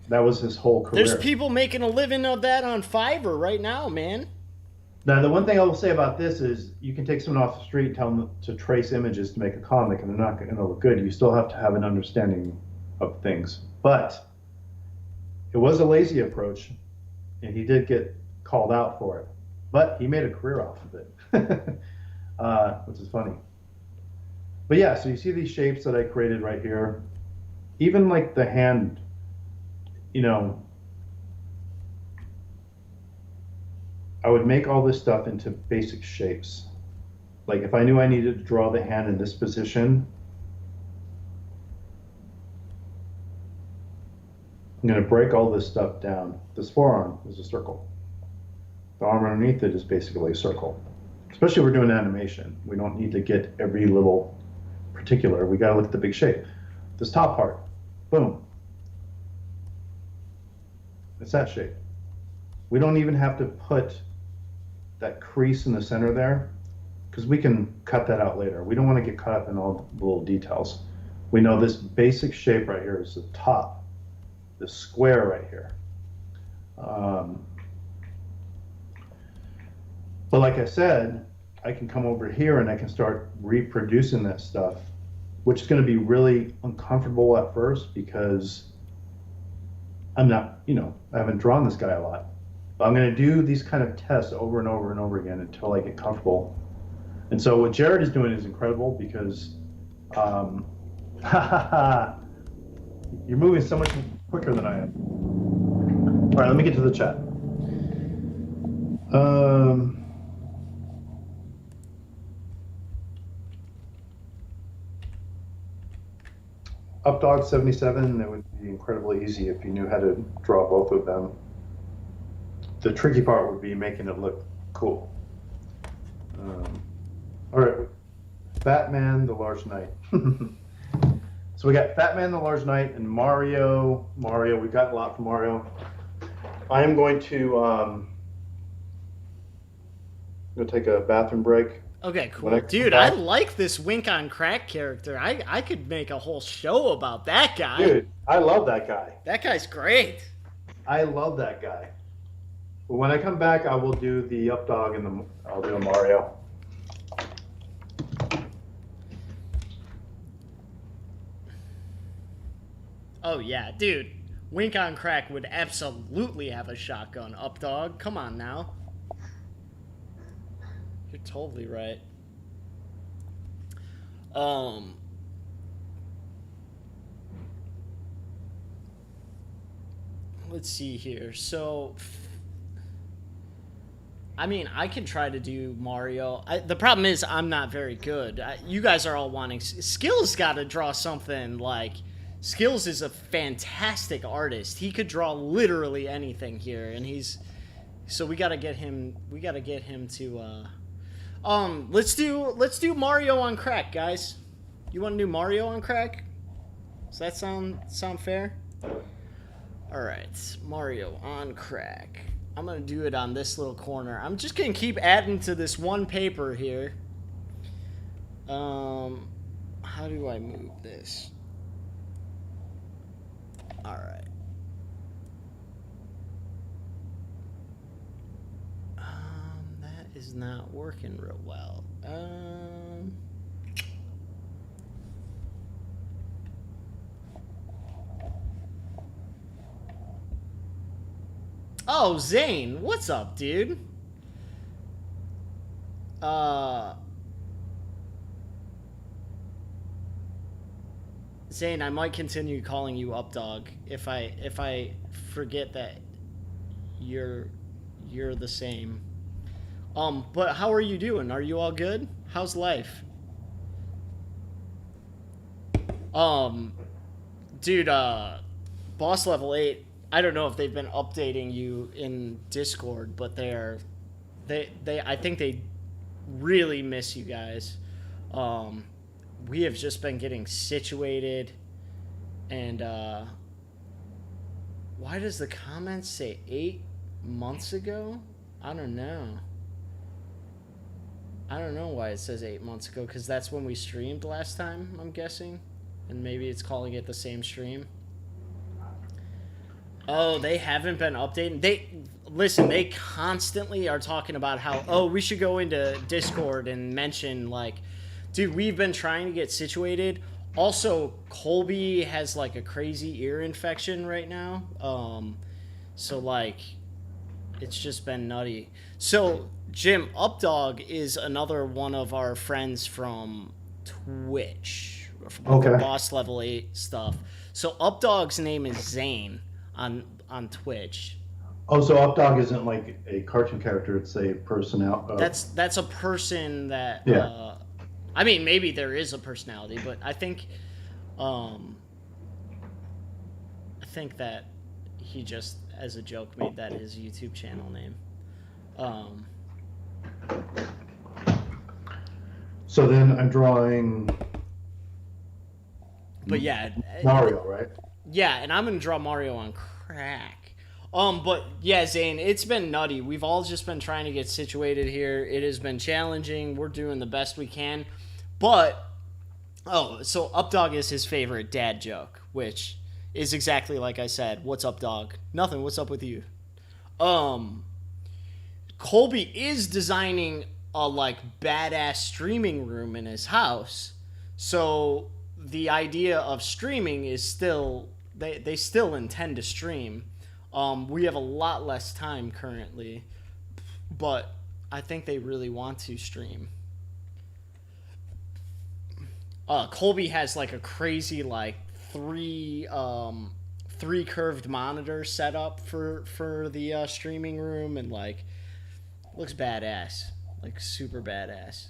his whole career. There's people making a living of that on Fiverr right now, man. Now, the one thing I will say about this is you can take someone off the street and tell them to trace images to make a comic, and they're not going to look good. You still have to have an understanding of things. But it was a lazy approach, and he did get called out for it. But he made a career off of it, which is funny. But yeah, so you see these shapes that I created right here. Even like the hand, you know, I would make all this stuff into basic shapes. Like if I knew I needed to draw the hand in this position, I'm going to break all this stuff down. This forearm is a circle. The arm underneath it is basically a circle. Especially if we're doing animation. We don't need to get every little particular. We got to look at the big shape. This top part, boom. It's that shape. We don't even have to put that crease in the center there because we can cut that out later. We don't want to get caught up in all the little details. We know this basic shape right here is the top, the square right here. But like I said, I can come over here and I can start reproducing that stuff, which is going to be really uncomfortable at first because I'm not, you know, I haven't drawn this guy a lot. But I'm going to do these kind of tests over and over and over again until I get comfortable. And so what Jared is doing is incredible because you're moving so much quicker than I am. All right, let me get to the chat. Updog 77, it would be incredibly easy if you knew how to draw both of them. The tricky part would be making it look cool. All right, Batman the Large Knight. So we got Batman the Large Knight and Mario. We've got a lot from Mario. I am going to go take a bathroom break. Okay, cool. Dude, I like this Wink on Crack character. I could make a whole show about that guy. Dude, I love that guy. That guy's great. I love that guy. But when I come back, I will do the Updog and I'll do a Mario. Oh yeah, dude. Wink on Crack would absolutely have a shotgun. Updog, come on now. You're totally right. Let's see here. So, I mean, I can try to do Mario. The problem is I'm not very good. You guys are all wanting... Skillz got to draw something like... Skillz is a fantastic artist. He could draw literally anything here, and he's... So we got to get him... We got to get him to... Let's do Mario on Crack, guys. You want to do Mario on Crack? Does that sound fair? All right, Mario on Crack. I'm gonna do it on this little corner. I'm just gonna keep adding to this one paper here. How do I move this? All right. That is not working real well. Oh, Zane, what's up, dude? Zane, I might continue calling you Updog if I forget that you're the same. But how are you doing? Are you all good? How's life? Dude, Boss Level 8, I don't know if they've been updating you in Discord, but they I think they really miss you guys. We have just been getting situated, and why does the comments say 8 months ago? I don't know. I don't know why it says 8 months ago, because that's when we streamed last time, I'm guessing. And maybe it's calling it the same stream. Oh, they haven't been updating. They constantly are talking about how, oh, we should go into Discord and mention, like, dude, we've been trying to get situated. Also, Colby has, like, a crazy ear infection right now. So, like, it's just been nutty. So, Jim, Updog is another one of our friends from Twitch. From the Boss Level 8 stuff. So, Updog's name is Zane on Twitch. Oh, so Updog isn't like a cartoon character; it's a personality. That's a person that. Yeah. I mean, maybe there is a personality, but I think that he just, as a joke, made that his YouTube channel name. So then I'm drawing. But yeah, Mario, right? Yeah, and I'm gonna draw Mario on crack. But yeah, Zane, it's been nutty. We've all just been trying to get situated here. It has been challenging. We're doing the best we can. But so Updog is his favorite dad joke, which is exactly like I said. What's up, dog? Nothing. What's up with you? Colby is designing a like badass streaming room in his house. So the idea of streaming is still they still intend to stream. We have a lot less time currently, but I think they really want to stream. Colby has like a crazy like three curved monitors set up for the streaming room, and like looks badass, like super badass.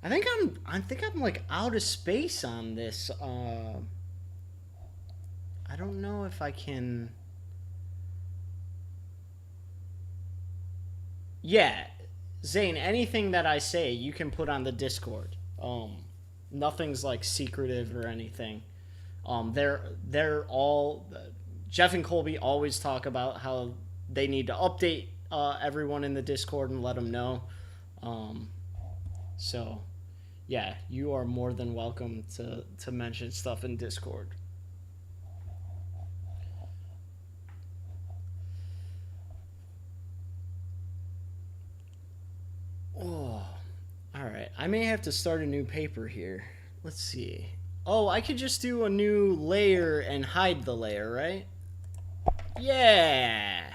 I think I'm like out of space on this. I don't know if I can. Yeah, Zane, anything that I say you can put on the Discord. Nothing's like secretive or anything. They're all Jeff and Colby always talk about how they need to update everyone in the Discord and let them know. So yeah, you are more than welcome to mention stuff in Discord. Oh, all right. I may have to start a new paper here. Let's see. Oh, I could just do a new layer and hide the layer, right? Yeah.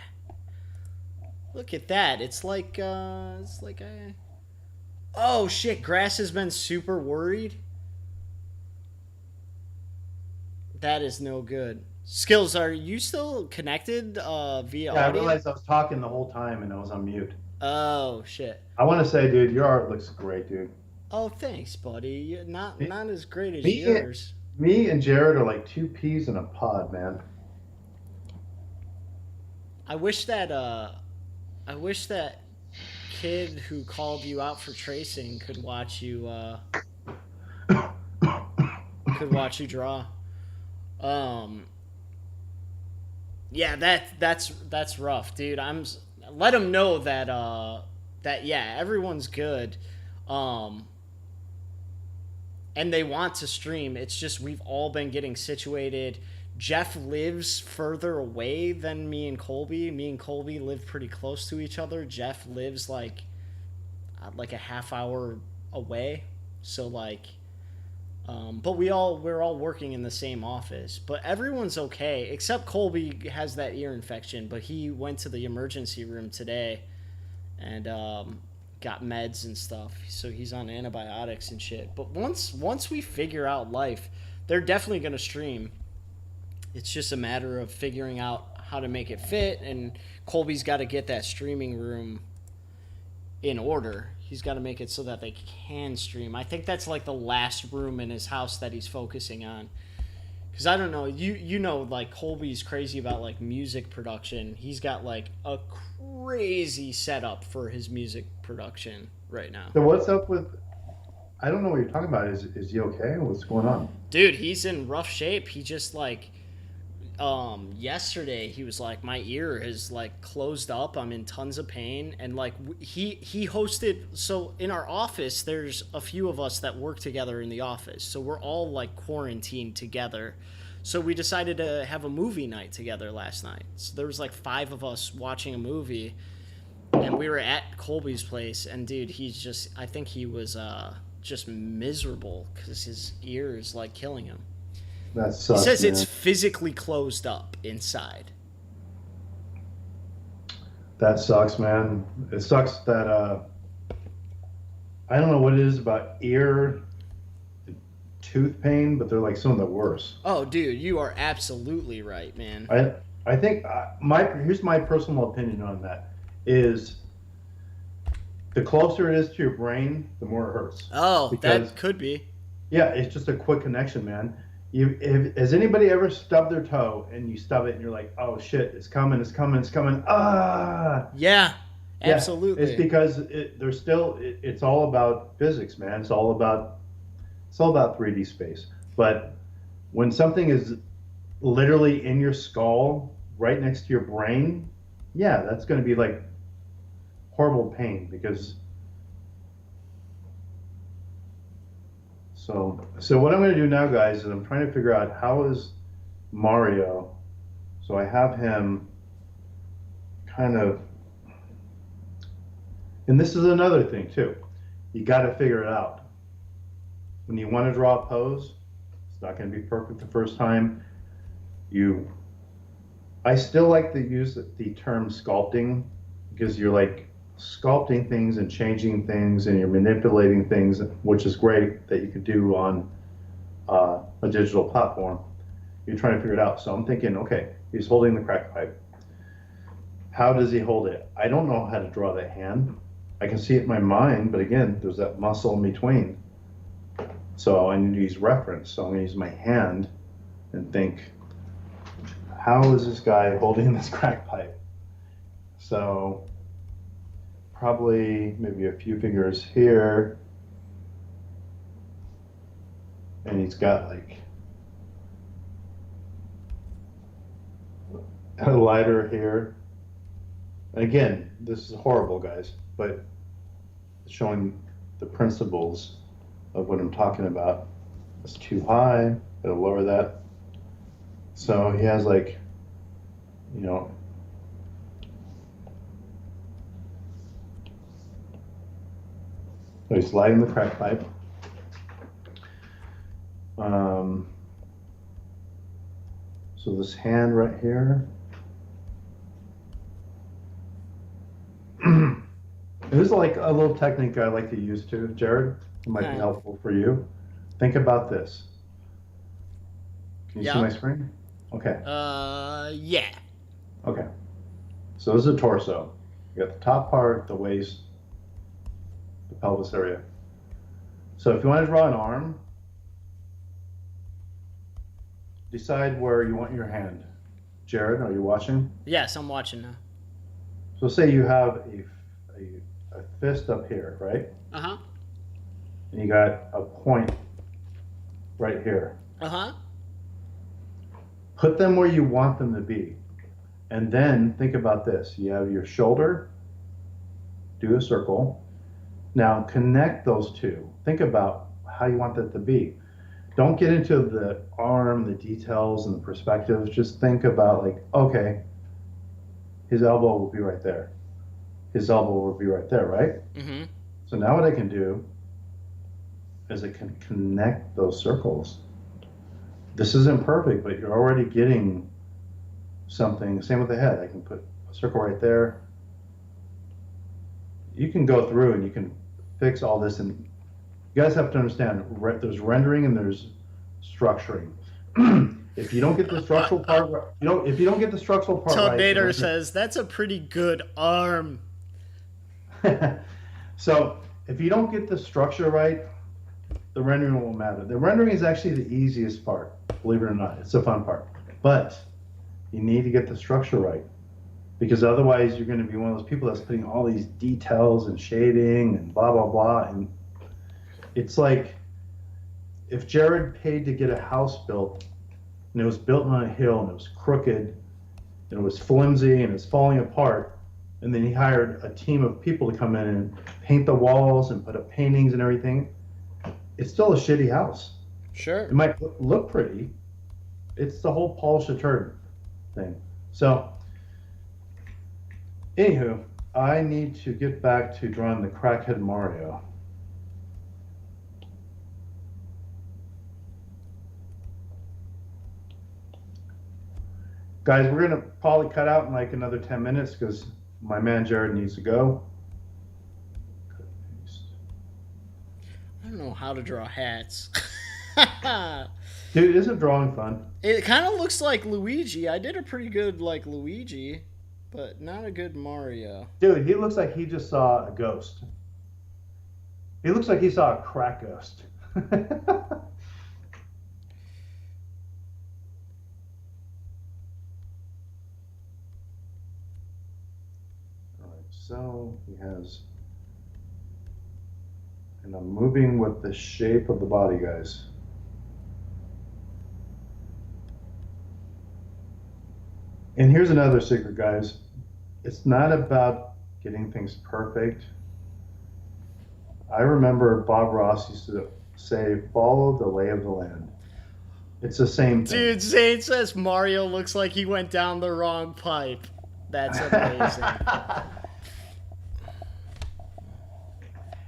Look at that. It's like Oh shit, Grass has been super worried. That is no good. Skillz, are you still connected via audio? I realized I was talking the whole time and I was on mute. Oh shit. I want to say, dude, your art looks great, dude. Oh, thanks, buddy. Not as great as yours. Me and Jared are like two peas in a pod, man. I wish that kid who called you out for tracing could watch you draw. Yeah, that's rough, dude. Let them know that yeah, everyone's good. Um and they want to stream. It's just we've all been getting situated. Jeff lives further away than me and Colby. Me and Colby live pretty close to each other. Jeff lives like a half hour away. So like but we're all working in the same office. But everyone's okay except Colby has that ear infection, but he went to the emergency room today and got meds and stuff. So he's on antibiotics and shit. But once we figure out life, they're definitely going to stream. It's just a matter of figuring out how to make it fit, and Colby's got to get that streaming room in order. He's got to make it so that they can stream. I think that's like the last room in his house that he's focusing on. Because I don't know, you know, like Colby's crazy about like music production. He's got like a crazy setup for his music production right now. So what's up with? I don't know what you're talking about. Is he okay? What's going on? Dude, he's in rough shape. He just like yesterday he was like, my ear is like closed up, I'm in tons of pain. And like he hosted, so in our office there's a few of us that work together in the office, so we're all like quarantined together. So we decided to have a movie night together last night. So there was like 5 of us watching a movie, and we were at Colby's place, and dude, I think he was just miserable because his ear is like killing him. That sucks. He says man. it's physically closed up inside. That sucks, man. It sucks that I don't know what it is about ear, tooth pain, but they're like some of the worst. Oh, dude, you are absolutely right, man. I think here's my personal opinion on that is the closer it is to your brain, the more it hurts. Oh, because, that could be. Yeah, it's just a quick connection, man. Has anybody ever stubbed their toe and you stub it and you're like, oh shit, it's coming. Ah. Yeah, absolutely. Yeah, it's because it's all about physics, man. It's all about 3D space. But when something is literally in your skull, right next to your brain, yeah, that's going to be like horrible pain because. So what I'm going to do now, guys, is I'm trying to figure out how is Mario. So I have him kind of, and this is another thing too. You got to figure it out. When you want to draw a pose, it's not going to be perfect the first time. I still like to use the term sculpting because you're like sculpting things and changing things and you're manipulating things, which is great that you could do on a digital platform. You're trying to figure it out. So I'm thinking, okay, he's holding the crack pipe. How does he hold it? I don't know how to draw that hand. I can see it in my mind, but again, there's that muscle in between. So I need to use reference. So I'm going to use my hand and think, how is this guy holding this crack pipe? So probably maybe a few fingers here, and he's got like a lighter here. And again, this is horrible, guys, but it's showing the principles of what I'm talking about. It's too high, gotta lower that. So he has like, so he's lighting the crack pipe. So this hand right here. This is like a little technique I like to use too, Jared. It might be helpful for you. Think about this. Can you see my screen? Okay. Yeah. Okay. So this is a torso. You got the top part, the waist, the pelvis area. So if you want to draw an arm, decide where you want your hand. Jared, are you watching? Yes, I'm watching now. So say you have a fist up here, right? Uh-huh. And you got a point right here. Uh-huh. Put them where you want them to be. And then think about this. You have your shoulder, do a circle. Now connect those two. Think about how you want that to be. Don't get into the arm, the details, and the perspectives. Just think about like, okay, his elbow will be right there. His elbow will be right there, right? Mm-hmm. So now what I can do is I can connect those circles. This isn't perfect, but you're already getting something. Same with the head. I can put a circle right there. You can go through and you can fix all this, and you guys have to understand there's rendering and there's structuring. If you don't get the structural part, if you don't get the structural part right, Tornado says that's a pretty good arm. So if you don't get the structure right, the rendering won't matter. The rendering is actually the easiest part, believe it or not. It's the fun part. But you need to get the structure right, because otherwise you're going to be one of those people that's putting all these details and shading and blah, blah, blah. And it's like if Jared paid to get a house built and it was built on a hill and it was crooked and it was flimsy and it's falling apart, and then he hired a team of people to come in and paint the walls and put up paintings and everything, it's still a shitty house. Sure. It might look pretty. It's the whole polish a turd thing. So, anywho, I need to get back to drawing the crackhead Mario. Guys, we're going to probably cut out in like another 10 minutes because my man Jared needs to go. I don't know how to draw hats. Dude, isn't drawing fun? It kind of looks like Luigi. I did a pretty good like Luigi, but not a good Mario. Dude, he looks like he just saw a ghost. He looks like he saw a crack ghost. So he has, and I'm moving with the shape of the body, guys. And here's another secret, guys. It's not about getting things perfect. I remember Bob Ross used to say, follow the lay of the land. It's the same thing. Dude, Zane says Mario looks like he went down the wrong pipe. That's amazing.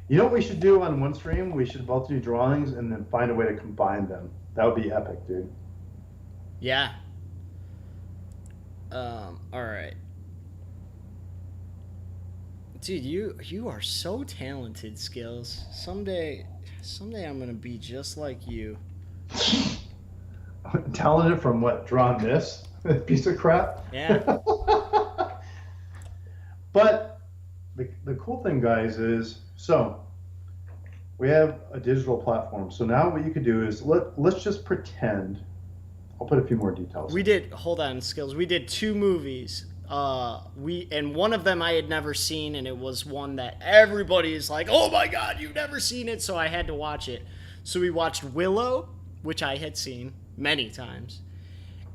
You know what we should do on one stream? We should both do drawings and then find a way to combine them. That would be epic, dude. Yeah. All right. Dude, you are so talented, Skillz. Someday I'm gonna be just like you. Talented from what? Drawing this piece of crap? Yeah. But the cool thing, guys, is so we have a digital platform. So now what you could do is let's just pretend. I'll put a few more details. Hold on, Skillz. We did 2 movies. And one of them I had never seen, and it was one that everybody is like, "Oh my God, you've never seen it!" So I had to watch it. So we watched Willow, which I had seen many times,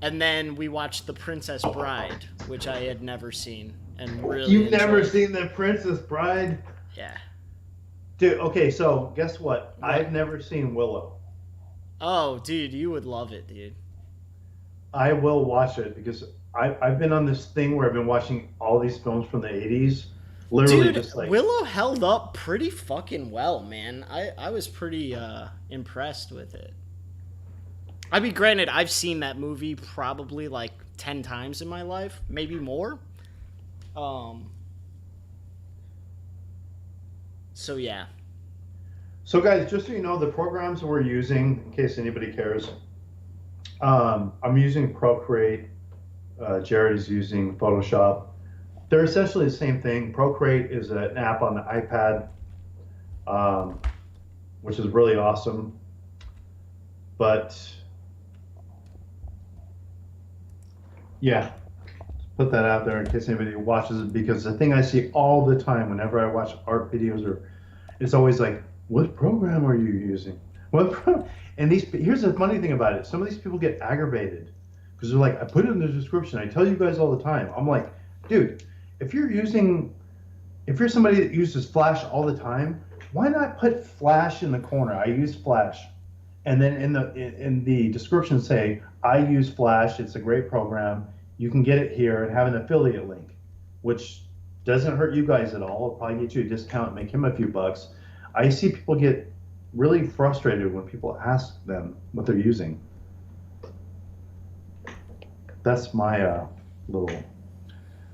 and then we watched The Princess Bride, which I had never seen, and really. You've never seen The Princess Bride? Yeah. Dude, okay, so guess what? I've never seen Willow. Oh, dude, you would love it, dude. I will watch it because I've been on this thing where I've been watching all these films from the 80s. Literally, dude, just like. Willow held up pretty fucking well, man. I was pretty impressed with it. I mean, granted, I've seen that movie probably like 10 times in my life, maybe more. So yeah. So guys, just so you know, the programs we're using, in case anybody cares, I'm using Procreate. Jared is using Photoshop. They're essentially the same thing. Procreate is an app on the iPad, which is really awesome. But yeah, put that out there in case anybody watches it, because the thing I see all the time whenever I watch art videos, it's always like, what program are you using? And here's the funny thing about it. Some of these people get aggravated because they're like, I put it in the description. I tell you guys all the time. I'm like, dude, if you're somebody that uses Flash all the time, why not put Flash in the corner? I use Flash, and then in the description say, I use Flash. It's a great program. You can get it here and have an affiliate link, which doesn't hurt you guys at all. It'll probably get you a discount, make him a few bucks. I see people get really frustrated when people ask them what they're using. That's my little.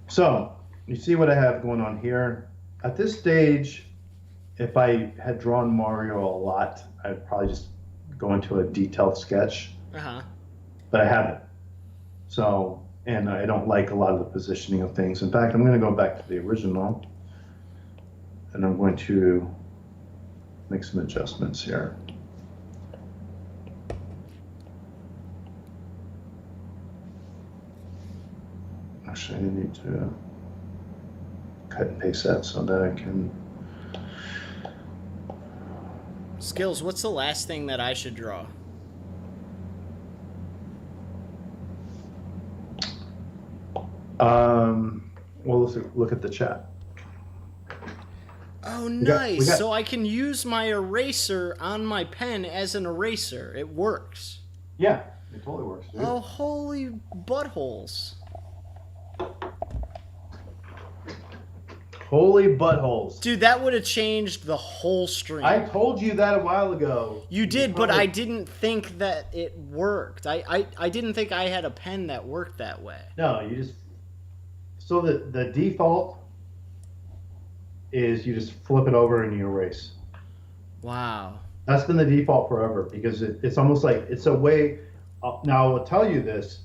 So you see what I have going on here. At this stage, if I had drawn Mario a lot, I'd probably just go into a detailed sketch. But I haven't. So, and I don't like a lot of the positioning of things. In fact, I'm going to go back to the original, and I'm going to make some adjustments here. Actually, I need to cut and paste that so that I can. Skillz, what's the last thing that I should draw? Well, let's look at the chat. Oh, nice. So I can use my eraser on my pen as an eraser. It works. Yeah, it totally works, dude. Oh, holy buttholes. Holy buttholes. Dude, that would have changed the whole stream. I told you that a while ago. You did, but I didn't think that it worked. I didn't think I had a pen that worked that way. No, you just... So the default is you just flip it over and you erase. Wow. That's been the default forever because it's almost like it's a way... now, I will tell you this.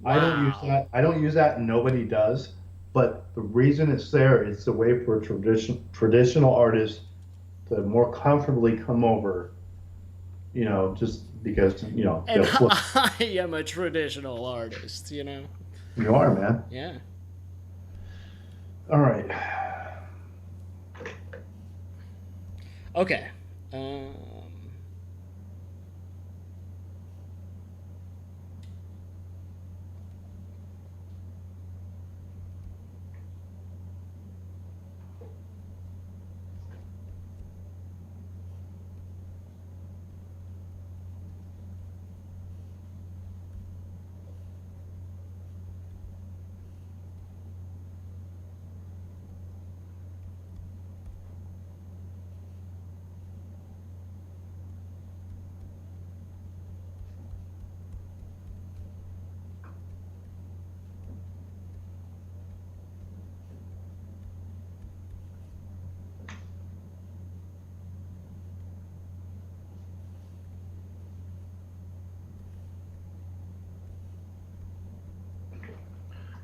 Wow. I don't use that, and nobody does. But the reason it's there, it's a way for traditional artists to more comfortably come over, you know, just because, you know. And I am a traditional artist, you know. You are, man. Yeah. All right. Okay.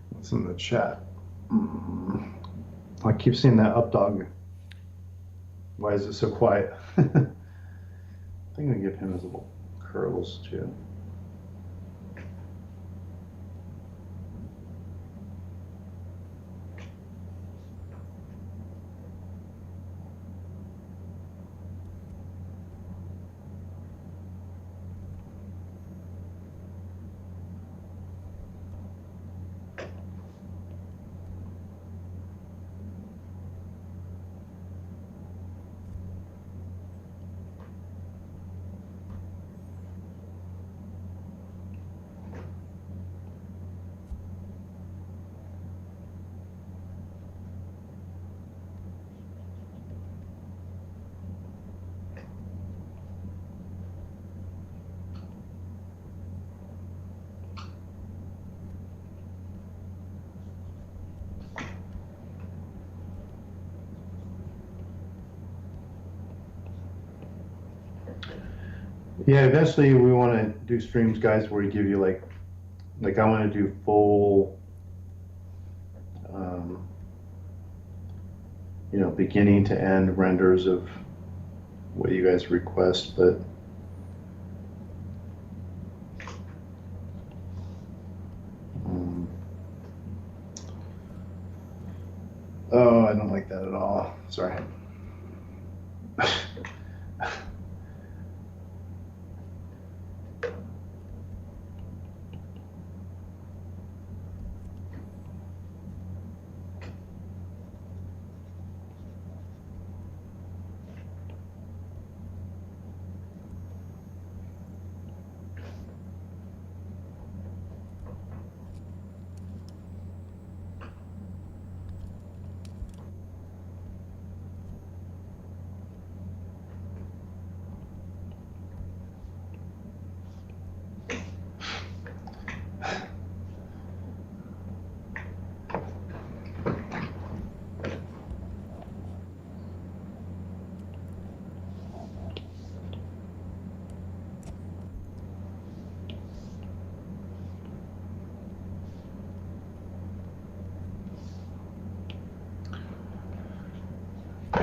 What's in the chat? I keep seeing that up dog. Why is it so quiet? I think I'm gonna give him his little curls too. Yeah, eventually we want to do streams, guys, where we give you like I want to do full, you know, beginning to end renders of what you guys request, but oh, I don't like that at all. Sorry.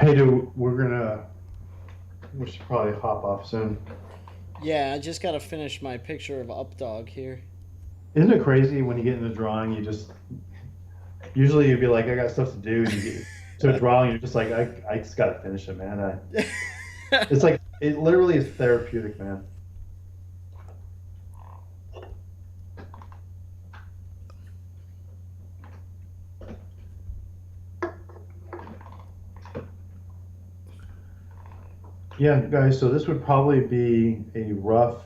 Hey, dude, we should probably hop off soon. Yeah, I just gotta finish my picture of Updog here. Isn't it crazy when you get into drawing, usually you'd be like, I got stuff to do, and you get to a drawing, you're just like, I just gotta finish it, man. It's like, it literally is therapeutic, man. Yeah, guys, so this would probably be a rough,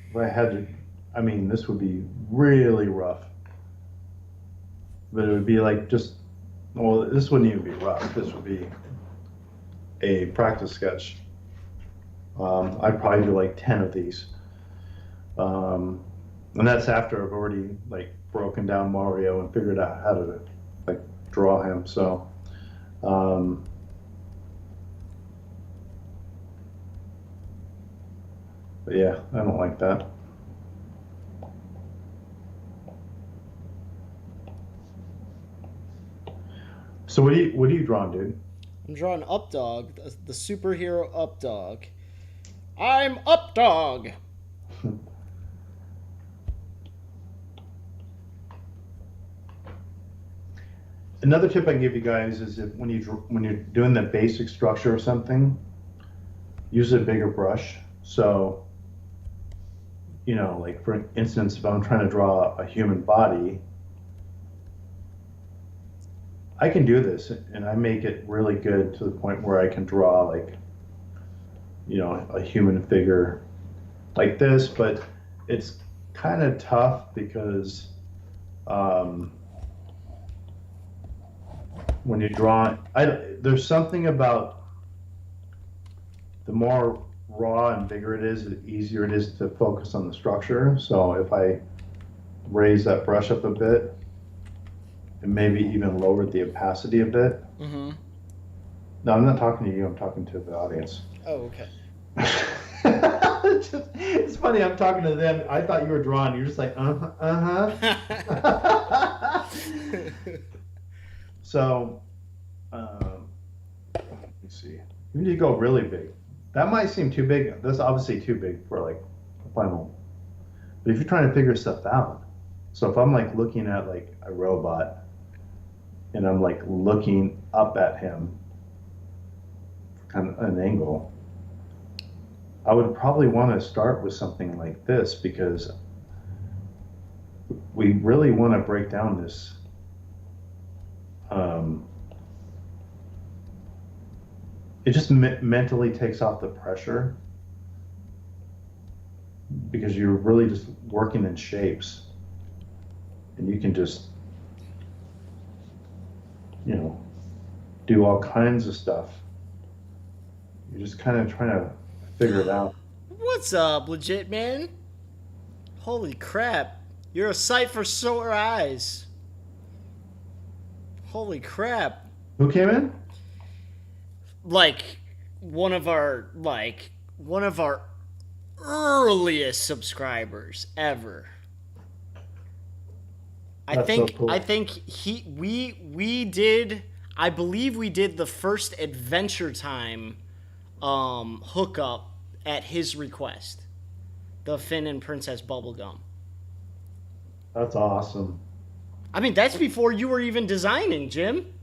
if I had to, I mean, this would be really rough. But it would be like well, this wouldn't even be rough. This would be a practice sketch. I'd probably do like 10 of these. And that's after I've already like broken down Mario and figured out how to like draw him. So, but yeah, I don't like that. So what are you drawing, dude? I'm drawing Updog, the superhero Updog. I'm Updog. Another tip I can give you guys is when you're doing the basic structure of something, use a bigger brush. So, like for instance, if I'm trying to draw a human body, I can do this and I make it really good to the point where I can draw like, a human figure like this, but it's kind of tough because when you draw, there's something about the more raw and bigger it is, the easier it is to focus on the structure. So if I raise that brush up a bit and maybe even lower the opacity a bit. Mm-hmm. No, I'm not talking to you, I'm talking to the audience. Oh, okay. It's funny, I'm talking to them. I thought you were drawing. You're just like, So, let me see. You need to go really big. That might seem too big. That's obviously too big for like a final. But if you're trying to figure stuff out, so if I'm like looking at like a robot and I'm like looking up at him, kind of an angle, I would probably want to start with something like this because we really want to break down this it just mentally takes off the pressure because you're really just working in shapes and you can just do all kinds of stuff. You're just kind of trying to figure it out. What's up, legit man? Holy crap. You're a sight for sore eyes. Holy crap. Who came in? Like one of our earliest subscribers ever. That's so cool. I think I believe we did the first Adventure Time hookup at his request. The Finn and Princess Bubblegum. That's awesome. I mean, that's before you were even designing, Jim.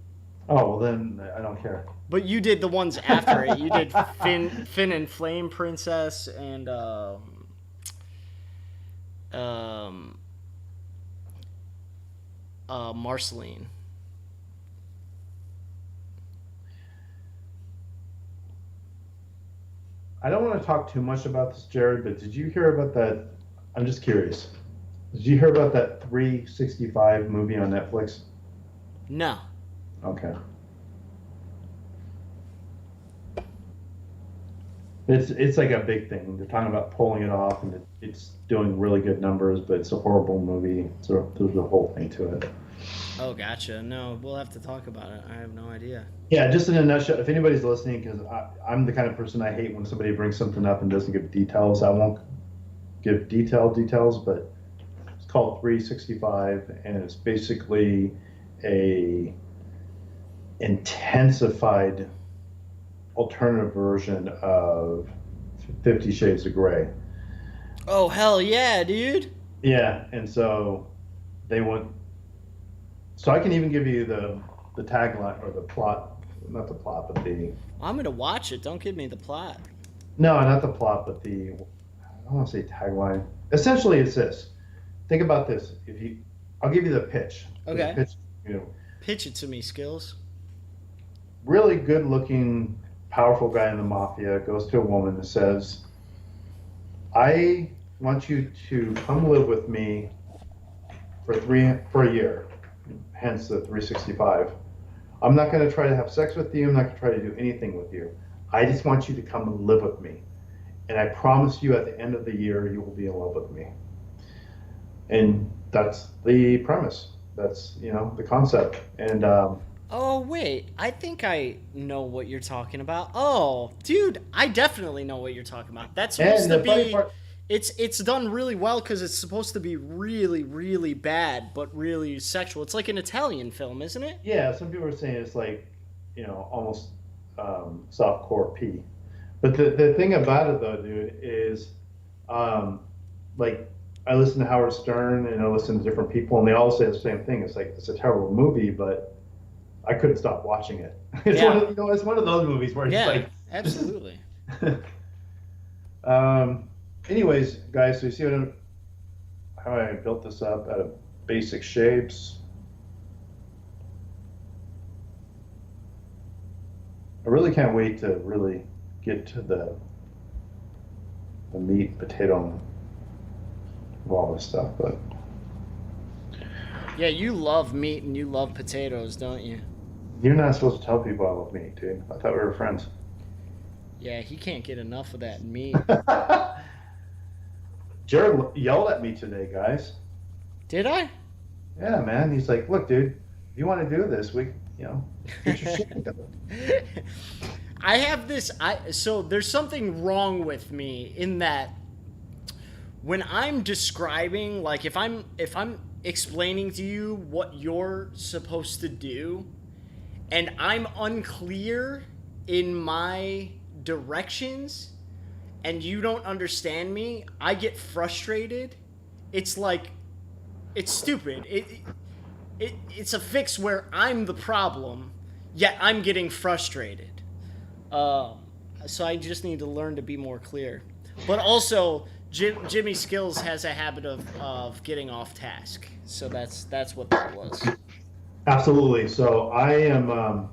Oh, well then I don't care. But you did the ones after it. You did Finn and Flame Princess and Marceline. I don't want to talk too much about this, Jared, but did you hear about that? I'm just curious. Did you hear about that 365 movie on Netflix? No. Okay. It's like a big thing. They're talking about pulling it off, and it's doing really good numbers, but it's a horrible movie. So there's a whole thing to it. Oh, gotcha. No, we'll have to talk about it. I have no idea. Yeah, just in a nutshell, if anybody's listening, because I'm the kind of person I hate when somebody brings something up and doesn't give details. I won't give details, but it's called 365, and it's basically intensified alternative version of 50 Shades of Grey. Oh hell yeah, dude! Yeah, and so they went. So I can even give you the tagline or the plot, not the plot, but the I'm gonna watch it. Don't give me the plot. no, not the plot, but the I don't want to say tagline. Essentially, it's this. Think about this. If you, I'll give you the pitch. The Okay, pitch, you know, pitch it to me, Skillz. really good-looking, powerful guy in the mafia goes to a woman and says, "I want you to come live with me for a year." Hence the 365. I'm not going to try to have sex with you. I'm not going to try to do anything with you. I just want you to come and live with me. And I promise you at the end of the year, you will be in love with me. And that's the premise. That's, the concept. And Oh wait, I think I know what you're talking about. Oh, dude, I definitely know what you're talking about. That's supposed to the funny be. part, It's done really well because it's supposed to be really really bad but really sexual. It's like an Italian film, isn't it? yeah, some people are saying it's like, almost softcore P. But the thing about it though, dude, is um, like I listen to Howard Stern and I listen to different people and they all say the same thing. It's like it's a terrible movie, but I couldn't stop watching it. It's Yeah. it's one of those movies where it's Yeah, like absolutely. um, anyways, guys, so you see how I built this up out of basic shapes. I really can't wait to really get to the meat, potato, of all this stuff. But Yeah, you love meat and you love potatoes, don't you? you're not supposed to tell people I love meat, dude. I thought we were friends. Yeah, he can't get enough of that meat. Jared yelled at me today, guys. Did I? Yeah, man. He's like, "Look, dude, if you want to do this, get your shit together." I have this so there's something wrong with me in that when I'm describing, like if I'm explaining to you what you're supposed to do and I'm unclear in my directions and you don't understand me, I get frustrated. It's like it's stupid. It's a fix where I'm the problem, yet I'm getting frustrated. So I just need to learn to be more clear. But also, Jimmy Skillz has a habit of getting off task. So that's what that was. Absolutely. So I am.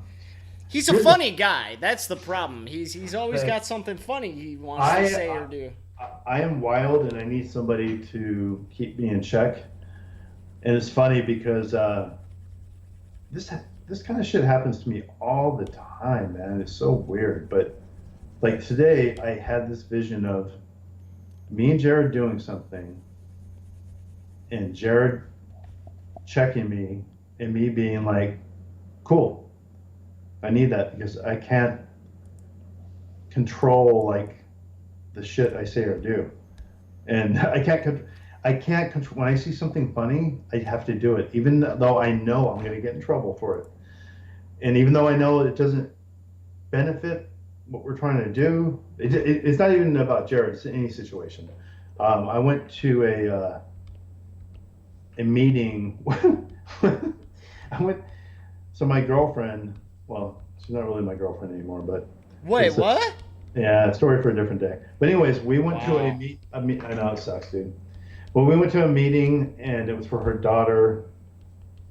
He's a funny guy. That's the problem. He's always got something funny he wants to say or do. I am wild, and I need somebody to keep me in check. And it's funny because this kind of shit happens to me all the time, man. It's so weird. But like today, I had this vision of me and Jared doing something, and Jared checking me, and me being like, "Cool, I need that because I can't control like the shit I say or do, and I can't control when I see something funny. I have to do it, even though I know I'm going to get in trouble for it, and even though I know it doesn't benefit what we're trying to do. It's not even about Jared. It's any situation. I went to a meeting. I went. So my girlfriend. Well, she's not really my girlfriend anymore, but Wait, what? Yeah, story for a different day. But anyways, we went to a meet. I know it sucks, dude. Well, we went to a meeting, and it was for her daughter.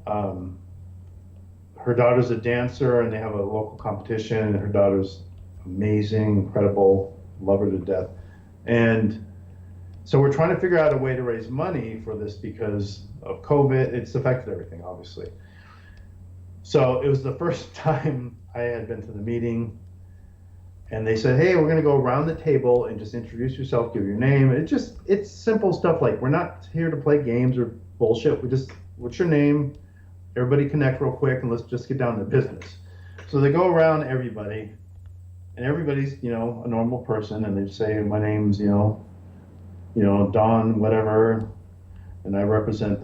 Her daughter's a dancer, and they have a local competition. And her daughter's amazing, incredible, love her to death. And so we're trying to figure out a way to raise money for this because of COVID. It's affected everything, obviously. So it was the first time I had been to the meeting. And they said, "Hey, we're going to go around the table and just introduce yourself, give your name." It's simple stuff like we're not here to play games or bullshit. What's your name? Everybody connect real quick and let's just get down to business. So they go around everybody, and everybody's, a normal person, and they say, "My name's, Dawn, whatever, and I represent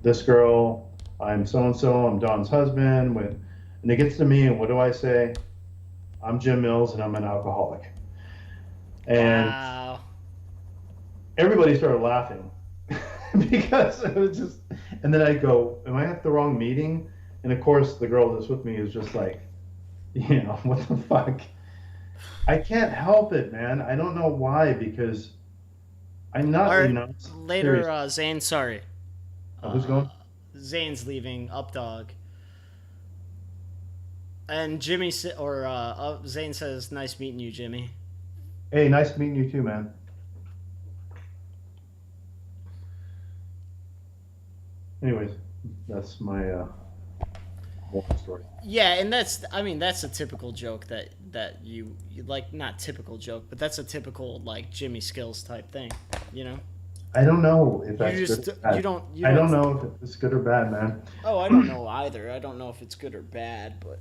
this girl. I'm so and so. I'm Dawn's husband." And And it gets to me, and what do I say? I'm Jim Mills, and I'm an alcoholic. And Wow. everybody started laughing because it was just. And then I go, "Am I at the wrong meeting?" And of course, the girl that's with me is just like, what the fuck? I can't help it, man. I don't know why, because I'm not, All right. serious. Later, Zane. Sorry. Oh, who's Uh, going? Zane's leaving. Up dog. And Jimmy Zane says, "Nice meeting you, Jimmy." Hey, nice meeting you too, man. Anyways, that's my story. Yeah, and that's a typical joke that you like, not typical joke, but that's a typical like Jimmy Skillz type thing, you know. I don't know if You that's just good or bad. you I don't don't. know if it's good or bad, man. Oh, I don't know either. I don't know if it's good or bad, but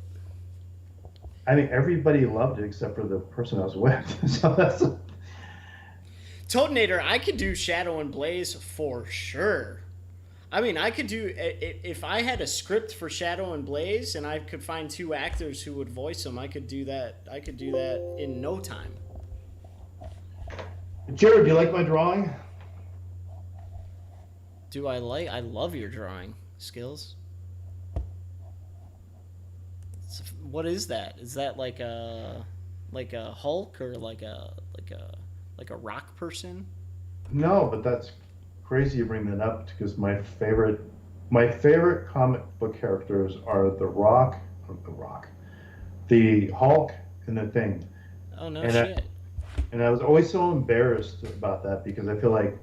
I mean, everybody loved it except for the person I was with. So that's. Toadinator, I could do Shadow and Blaze for sure. I mean, I could do if I had a script for Shadow and Blaze, and I could find two actors who would voice them. I could do that. I could do that in no time. Jared, do you like my drawing? Do I like? I love your drawing skills. What is that? Is that like a Hulk, or like a rock person? No, but that's crazy you bring that up because my favorite comic book characters are the Hulk, and the Thing. Oh no And shit. I was always so embarrassed about that because I feel like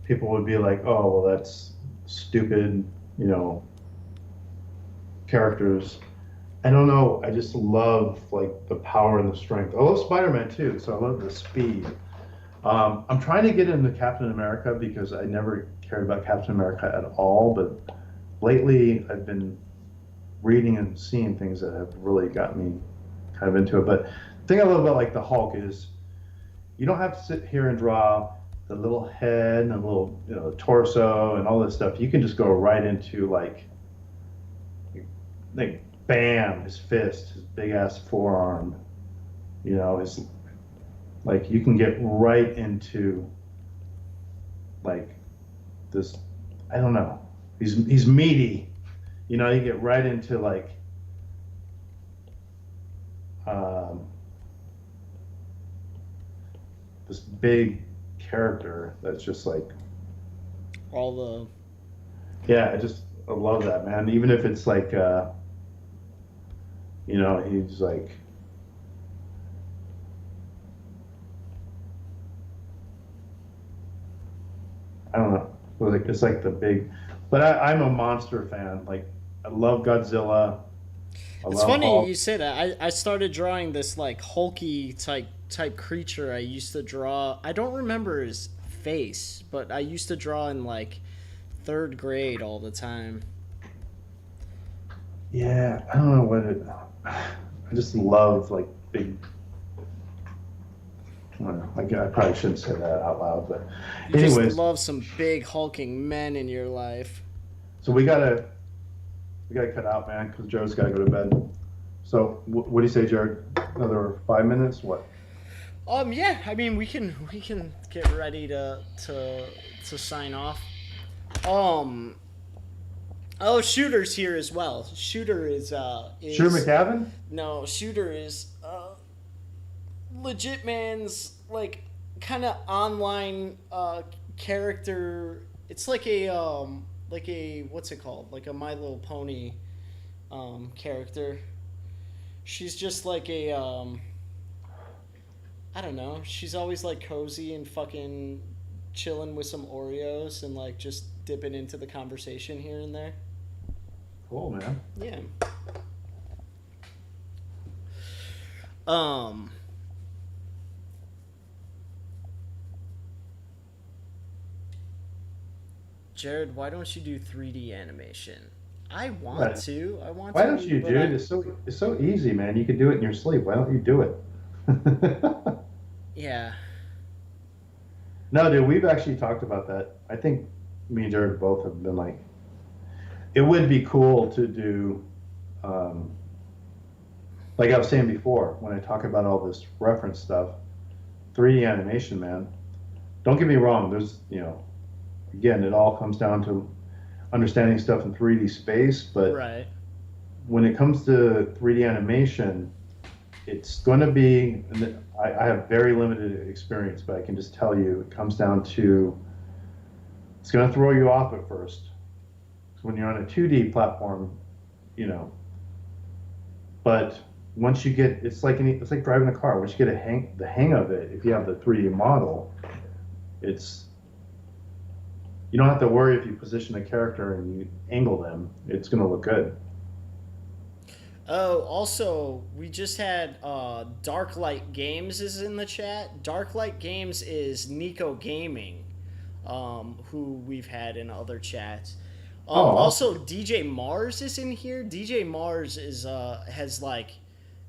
people would be like, "Oh, well, that's stupid," characters. I don't know. I just love like the power and the strength. I love Spider-Man too, so I love the speed. I'm trying to get into Captain America because I never cared about Captain America at all, but lately I've been reading and seeing things that have really got me kind of into it. But the thing I love about like the Hulk is you don't have to sit here and draw the little head and the little torso and all this stuff. You can just go right into like bam, his fist, his big ass forearm, his like you can get right into like this. I don't know. He's meaty. You get right into like um, this big character that's just like All yeah. I love that, man. Even if it's like he's like. I don't know. It's like the big, but I'm a monster fan. Like I love Godzilla. It's funny Hulk. you say that. I started drawing this like hulky type creature. I used to draw. I don't remember his face, but I used to draw in like third grade all the time. Yeah, I don't know what it. I just love like big. I don't know. I probably shouldn't say that out loud, but You anyways. just love some big hulking men in your life. So we gotta cut out, man, because Joe's gotta go to bed. So what do you say, Jared? Another 5 minutes? What? Yeah. I mean, we can get ready to sign off. Oh, Shooter's here as well. Shooter is Shooter McCavin? No, Shooter is legit man's like kind of online character. It's like a what's it called? Like a My Little Pony character. She's just like a I don't know. She's always like cozy and fucking chilling with some Oreos and like just dipping into the conversation here and there. Cool, man. Yeah. Jared, why don't you do 3D animation? I want Right. to. I want Why to. don't you, but dude? It's so easy, man. You can do it in your sleep. Why don't you do it? Yeah. No, dude, we've actually talked about that. I think me and Jared both have been like, it would be cool to do like I was saying before, when I talk about all this reference stuff, 3D animation, man. Don't get me wrong. There's, again, it all comes down to understanding stuff in 3D space. But Right. when it comes to 3D animation, it's going to be, and I have very limited experience, but I can just tell you, it comes down to, it's going to throw you off at first. So when you're on a 2D platform, but once you get, it's like driving a car. Once you get the hang of it, if you have the 3D model, it's, you don't have to worry if you position a character and you angle them, it's going to look good. Oh, also, we just had Darklight Games is in the chat. Darklight Games is Nico Gaming, who we've had in other chats. Oh, Also, DJ Mars is in here. DJ Mars is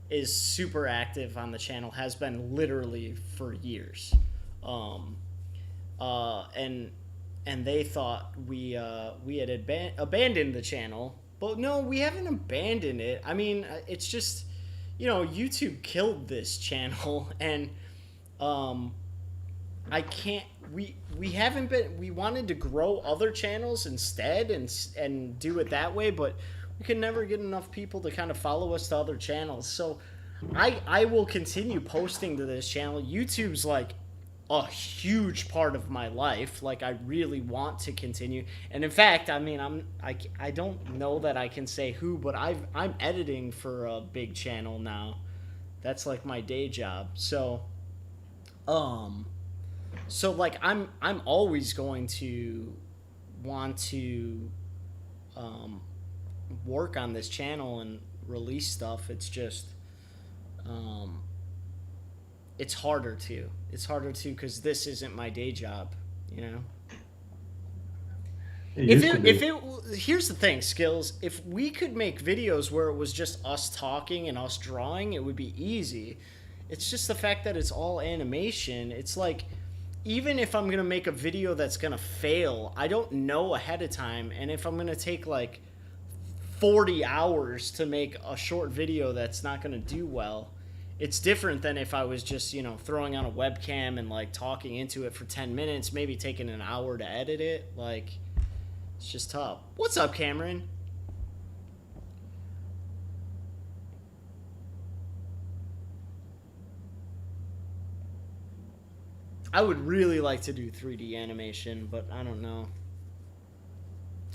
is super active on the channel. Has been literally for years. Um, and they thought we had abandoned the channel, but no, we haven't abandoned it. I mean, it's just, YouTube killed this channel, and I can't. We haven't been. We wanted to grow other channels instead, and do it that way, but we can never get enough people to kind of follow us to other channels. So I will continue posting to this channel. YouTube's like a huge part of my life. Like, I really want to continue, and in fact, I mean, I don't know that I can say who, but I'm editing for a big channel now. That's like my day job. So like, I'm always going to want to work on this channel and release stuff. It's just it's harder to. It's harder to because this isn't my day job, If it here's the thing, Skillz. If we could make videos where it was just us talking and us drawing, it would be easy. It's just the fact that it's all animation. It's like, even if I'm gonna make a video that's gonna fail, I don't know ahead of time, and if I'm gonna take like 40 hours to make a short video that's not gonna do well, it's different than if I was just, throwing on a webcam and like talking into it for 10 minutes, maybe taking an hour to edit it. Like, it's just tough. What's up, Cameron? I would really like to do 3D animation, but I don't know.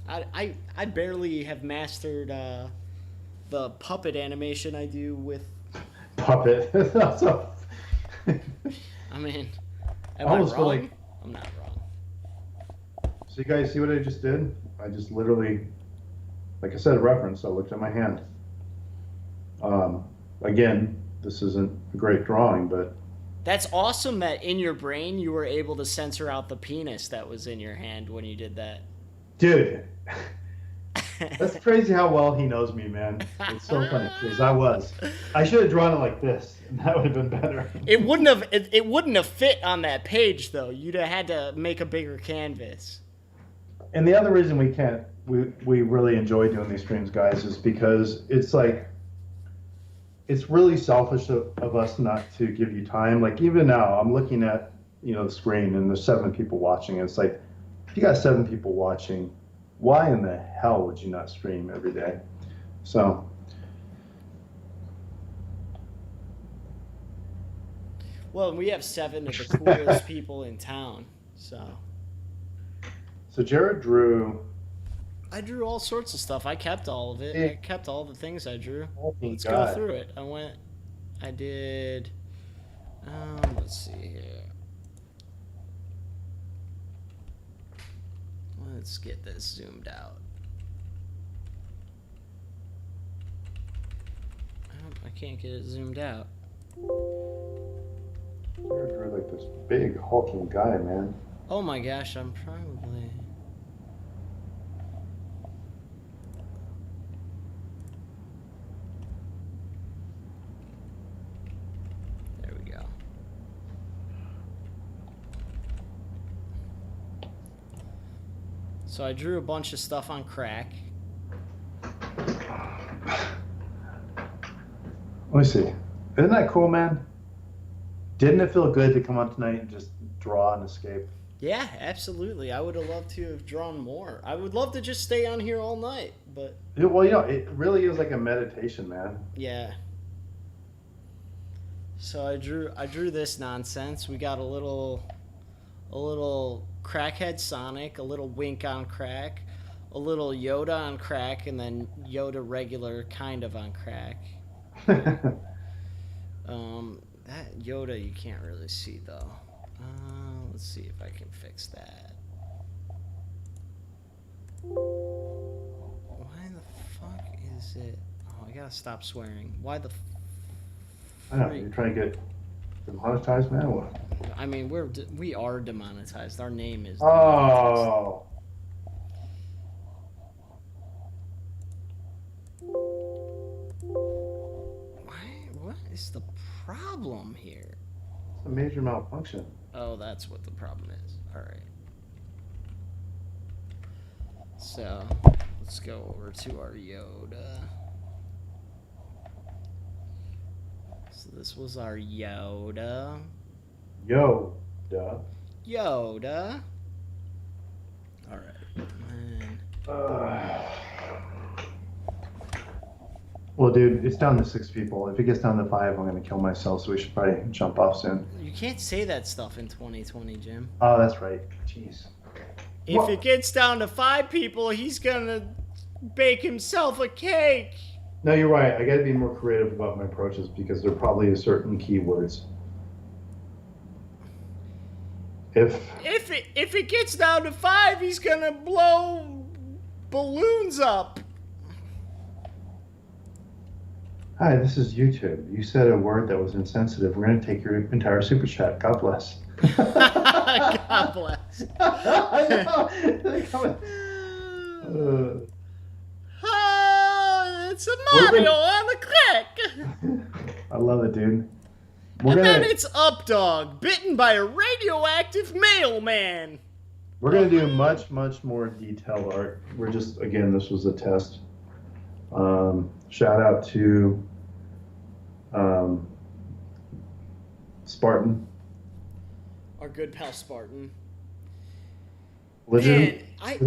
I barely have mastered the puppet animation I do with puppet. So, I mean, am I I almost feel wrong? like, I'm not wrong. so you guys see what I just did? I just literally, like I said, a reference. I looked at my hand. Again, this isn't a great drawing, but That's awesome that in your brain you were able to censor out the penis that was in your hand when you did that. dude, that's crazy how well he knows me, man. It's so funny because I should have drawn it like this, and that would have been better. It wouldn't have fit on that page though. You'd have had to make a bigger canvas. And the other reason we really enjoy doing these streams, guys, is because it's like, it's really selfish of us not to give you time. Like, even now, I'm looking at, the screen, and there's 7 people watching. And it's like, if you got 7 people watching, why in the hell would you not stream every day? So. Well, we have 7 of the coolest people in town, so. So Jared drew. I drew all sorts of stuff. I kept all of it. I kept all the things I drew. Oh my Let's God. go through it. I did, let's see here. Let's get this zoomed out. I can't get it zoomed out. Jared drew like this big hulking guy, man. Oh my gosh, I'm probably... There we go. So I drew a bunch of stuff on crack. Let me see. Isn't that cool, man? Didn't it feel good to come out tonight and just draw and escape? Yeah, absolutely. I would have loved to have drawn more. I would love to just stay on here all night, but Well, it really is like a meditation, man. yeah. So I drew this nonsense. We got a little crackhead Sonic, a little Wink on crack, a little Yoda on crack, and then Yoda regular kind of on crack. That Yoda you can't really see though. Let's see if I can fix that. Why the fuck is it? Oh, I gotta stop swearing. Why the? I know you're trying to get demonetized, man. What? I mean, we are demonetized. Our name is. Oh. What is the problem here? It's a major malfunction. Oh, that's what the problem is. All right. So let's go over to our Yoda. So this was our Yoda. Yoda. Yoda. All right. Well, dude, it's down to 6 people. If it gets down to 5, I'm going to kill myself, so we should probably jump off soon. You can't say that stuff in 2020, Jim. Oh, that's right. Jeez. If it gets down to 5 people, he's going to bake himself a cake. No, you're right. I got to be more creative about my approaches because there are probably certain keywords. If it gets down to 5, he's going to blow balloons up. Hi, this is YouTube. You said a word that was insensitive. We're going to take your entire super chat. God bless. God bless. I know. Oh, it's a Mario on the crack. I love it, dude. Then it's Updog, bitten by a radioactive mailman. We're going to do much, much more detailed art. We're just, again, this was a test. Shout out to Spartan. Our good pal Spartan. Legit man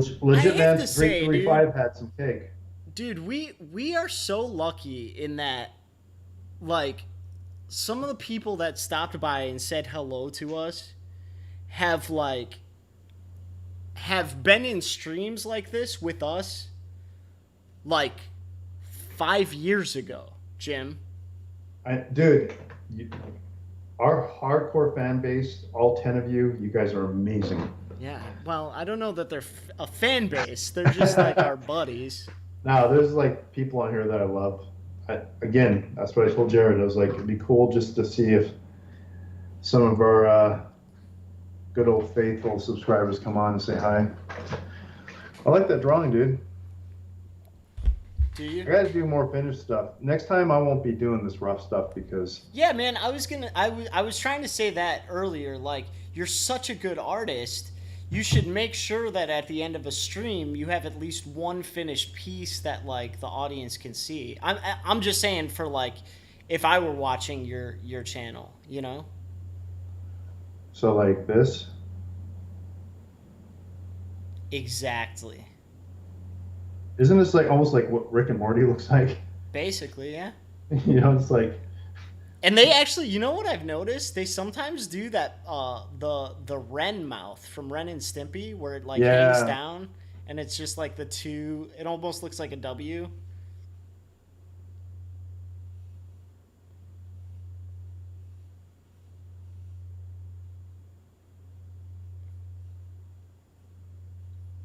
335 had some cake. Dude, we are so lucky in that, like, some of the people that stopped by and said hello to us have been in streams like this with us, like, 5 years ago, Jim. Dude, our hardcore fan base, all 10 of you, you guys are amazing. Yeah, well, I don't know that they're a fan base. They're just like our buddies. No, there's like people on here that I love. Again, that's what I told Jared. I was like, it'd be cool just to see if some of our good old faithful subscribers come on and say hi. I like that drawing, dude. Do you? I gotta do more finished stuff. Next time I won't be doing this rough stuff because... Yeah, man, I was trying to say that earlier. Like, you're such a good artist. You should make sure that at the end of a stream you have at least one finished piece that, like, the audience can see. I'm just saying for, like, if I were watching your channel, you know? So like this? Exactly. Isn't this like almost like what Rick and Morty looks like? Basically, yeah. You know, it's like... And they actually, you know what I've noticed? They sometimes do that, the Ren mouth from Ren and Stimpy, where it like hangs down, and it's just like the two. It almost looks like a W.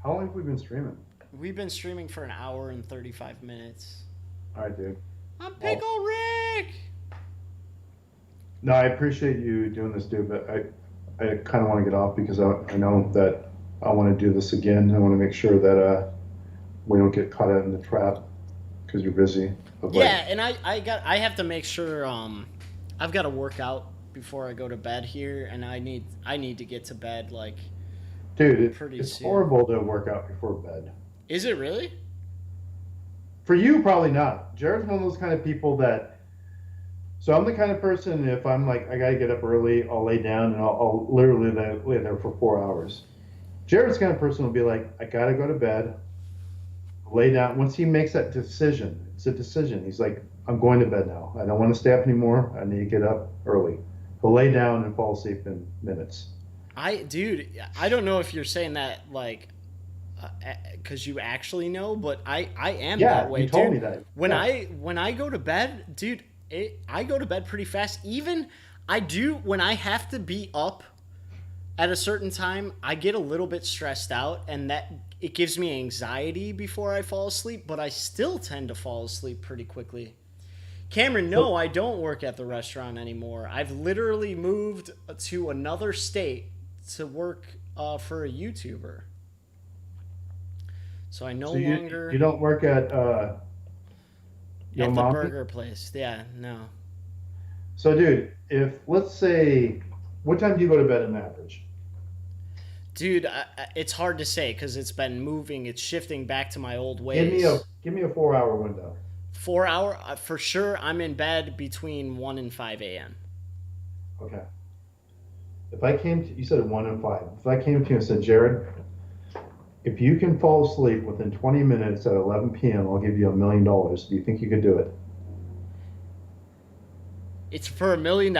How long have we been streaming? We've been streaming for an hour and 35 minutes. All right, dude. I'm Pickle Rick! No, I appreciate you doing this, dude, but I kind of want to get off because I know that I want to do this again. I want to make sure that we don't get caught out in the trap because you're busy. Yeah, and I have to make sure I've got to work out before I go to bed here, and I need to get to bed like. Dude, it's horrible to work out before bed. Is it really? For you, probably not. Jared's one of those kind of people that So I'm the kind of person, if I'm like, I gotta get up early, I'll lay down and I'll literally lay there for 4 hours. Jared's the kind of person will be like, I gotta go to bed, lay down. Once he makes that decision, it's a decision. He's like, I'm going to bed now. I don't want to stay up anymore. I need to get up early. He'll lay down and fall asleep in minutes. Dude, I don't know if you're saying that like because you actually know, but I am that Yeah, way, you told dude. me that. When Yeah. I go to bed, dude, I go to bed pretty fast. Even I do when I have to be up at a certain time, I get a little bit stressed out, and that it gives me anxiety before I fall asleep. But I still tend to fall asleep pretty quickly. Cameron, no, I don't work at the restaurant anymore. I've literally moved to another state to work for a YouTuber. So I no So longer you don't work at Yo at the Mommy? burger place. Yeah, no. So dude, if let's say, what time do you go to bed on average? Dude, it's hard to say because it's been moving. It's shifting back to my old Give me a ways. 4 hour window. 4 hour, for sure, I'm in bed between 1 and 5 a.m. Okay. If I came to, you said 1 and 5. If I came to you and said, Jared, if you can fall asleep within 20 minutes at 11 p.m., I'll give you $1 million. Do you think you could do it? It's for $1 million?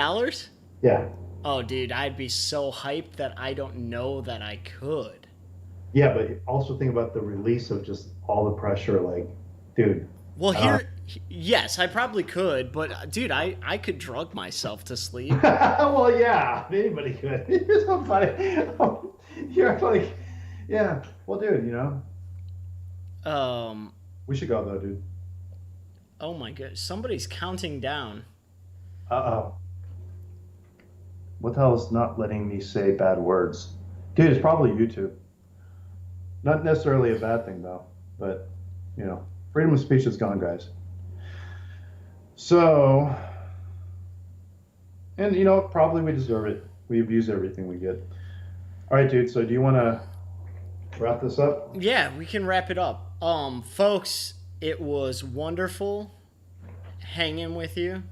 Yeah. Oh, dude, I'd be so hyped that I don't know that I could. Yeah, but also think about the release of just all the pressure. Like, dude, Well, uh, yes, I probably could, but dude, I could drug myself to sleep. well, yeah, anybody could. You're so funny. You're like, yeah. Well, dude, Um, we should go though, dude. oh my god, somebody's counting down. Uh-oh. What the hell is not letting me say bad words? Dude, it's probably YouTube. Not necessarily a bad thing though, but freedom of speech is gone, guys. So, and probably we deserve it. We abuse everything we get. All right, dude. So do you want to wrap this up? Yeah, we can wrap it up. Folks, it was wonderful hanging with you.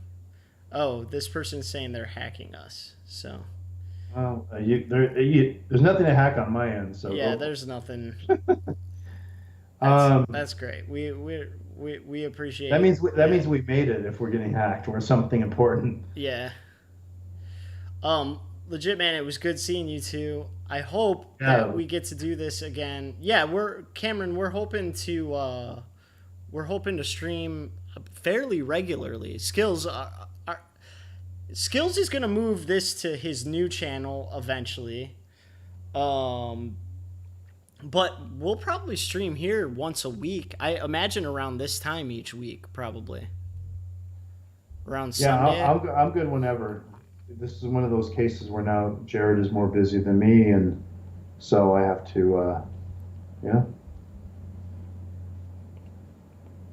Oh, this person's saying they're hacking us. So Well, there's nothing to hack on my end. So yeah, go. there's nothing. Um, That's great. We appreciate. that means we made it if we're getting hacked or something important. Yeah. Legit man, it was good seeing you two. I hope Yeah. that we get to do this again. Yeah, Cameron, we're hoping to stream fairly regularly. Skillz is gonna move this to his new channel eventually. But we'll probably stream here once a week. I imagine around this time each week, probably. Around Yeah, Sunday. I'm good whenever. This is one of those cases where now Jared is more busy than me, and so I have to, yeah,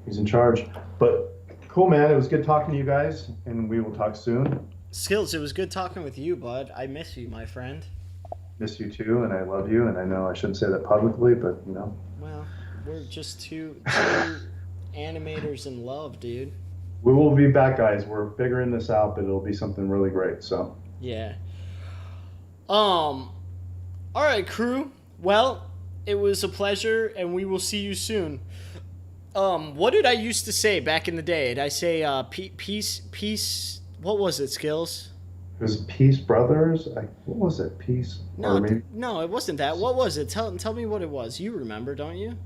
he's in charge. But cool, man. It was good talking to you guys, and we will talk soon. Skillz, it was good talking with you, bud. I miss you, my friend. Miss you too, and I love you. And I know I shouldn't say that publicly, but Well, we're just two animators in love, dude. we will be back, guys. We're figuring this out, but it'll be something really great. So, Yeah. All right, crew. Well, it was a pleasure, and we will see you soon. What did I used to say back in the day? Did I say peace? What was it, Skillz? it was Peace Brothers. What was it? Peace, No, or maybe no, it wasn't that. What was it? Tell me what it was. You remember, don't you?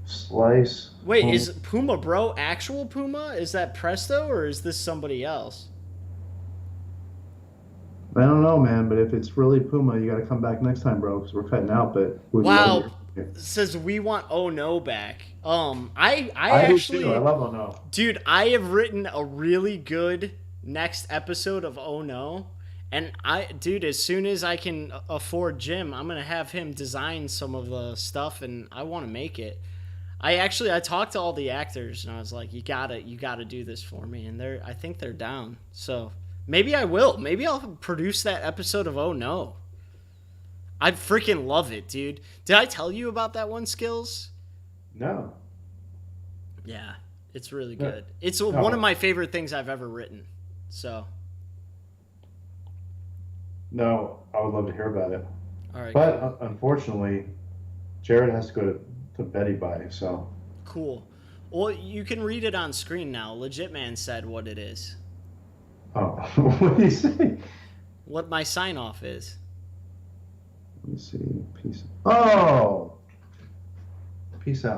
Slice. Wait, is Puma Bro actual Puma? Is that Presto, or is this somebody else? I don't know, man, but if it's really Puma, you got to come back next time, bro, because we're cutting out. But we'd love Wow. you. Says we want Oh No back. I I do actually, too. I love Oh No. dude, I have written a really good next episode of Oh No. And dude, as soon as I can afford Jim, I'm gonna have him design some of the stuff, and I want to make it. I talked to all the actors, and I was like, you gotta do this for me, and I think they're down. So maybe I will. Maybe I'll produce that episode of Oh No. I'd freaking love it, dude. Did I tell you about that one, Skillz? No. Yeah, it's really No. good. It's No. one of my favorite things I've ever written. So, No, I would love to hear about it. all right, But cool. unfortunately, Jared has to go to Betty by. So, Cool. Well, you can read it on screen now. Legit Man said what it is. oh, what do you say? What my sign off is. Let me see. Peace. Oh, peace out.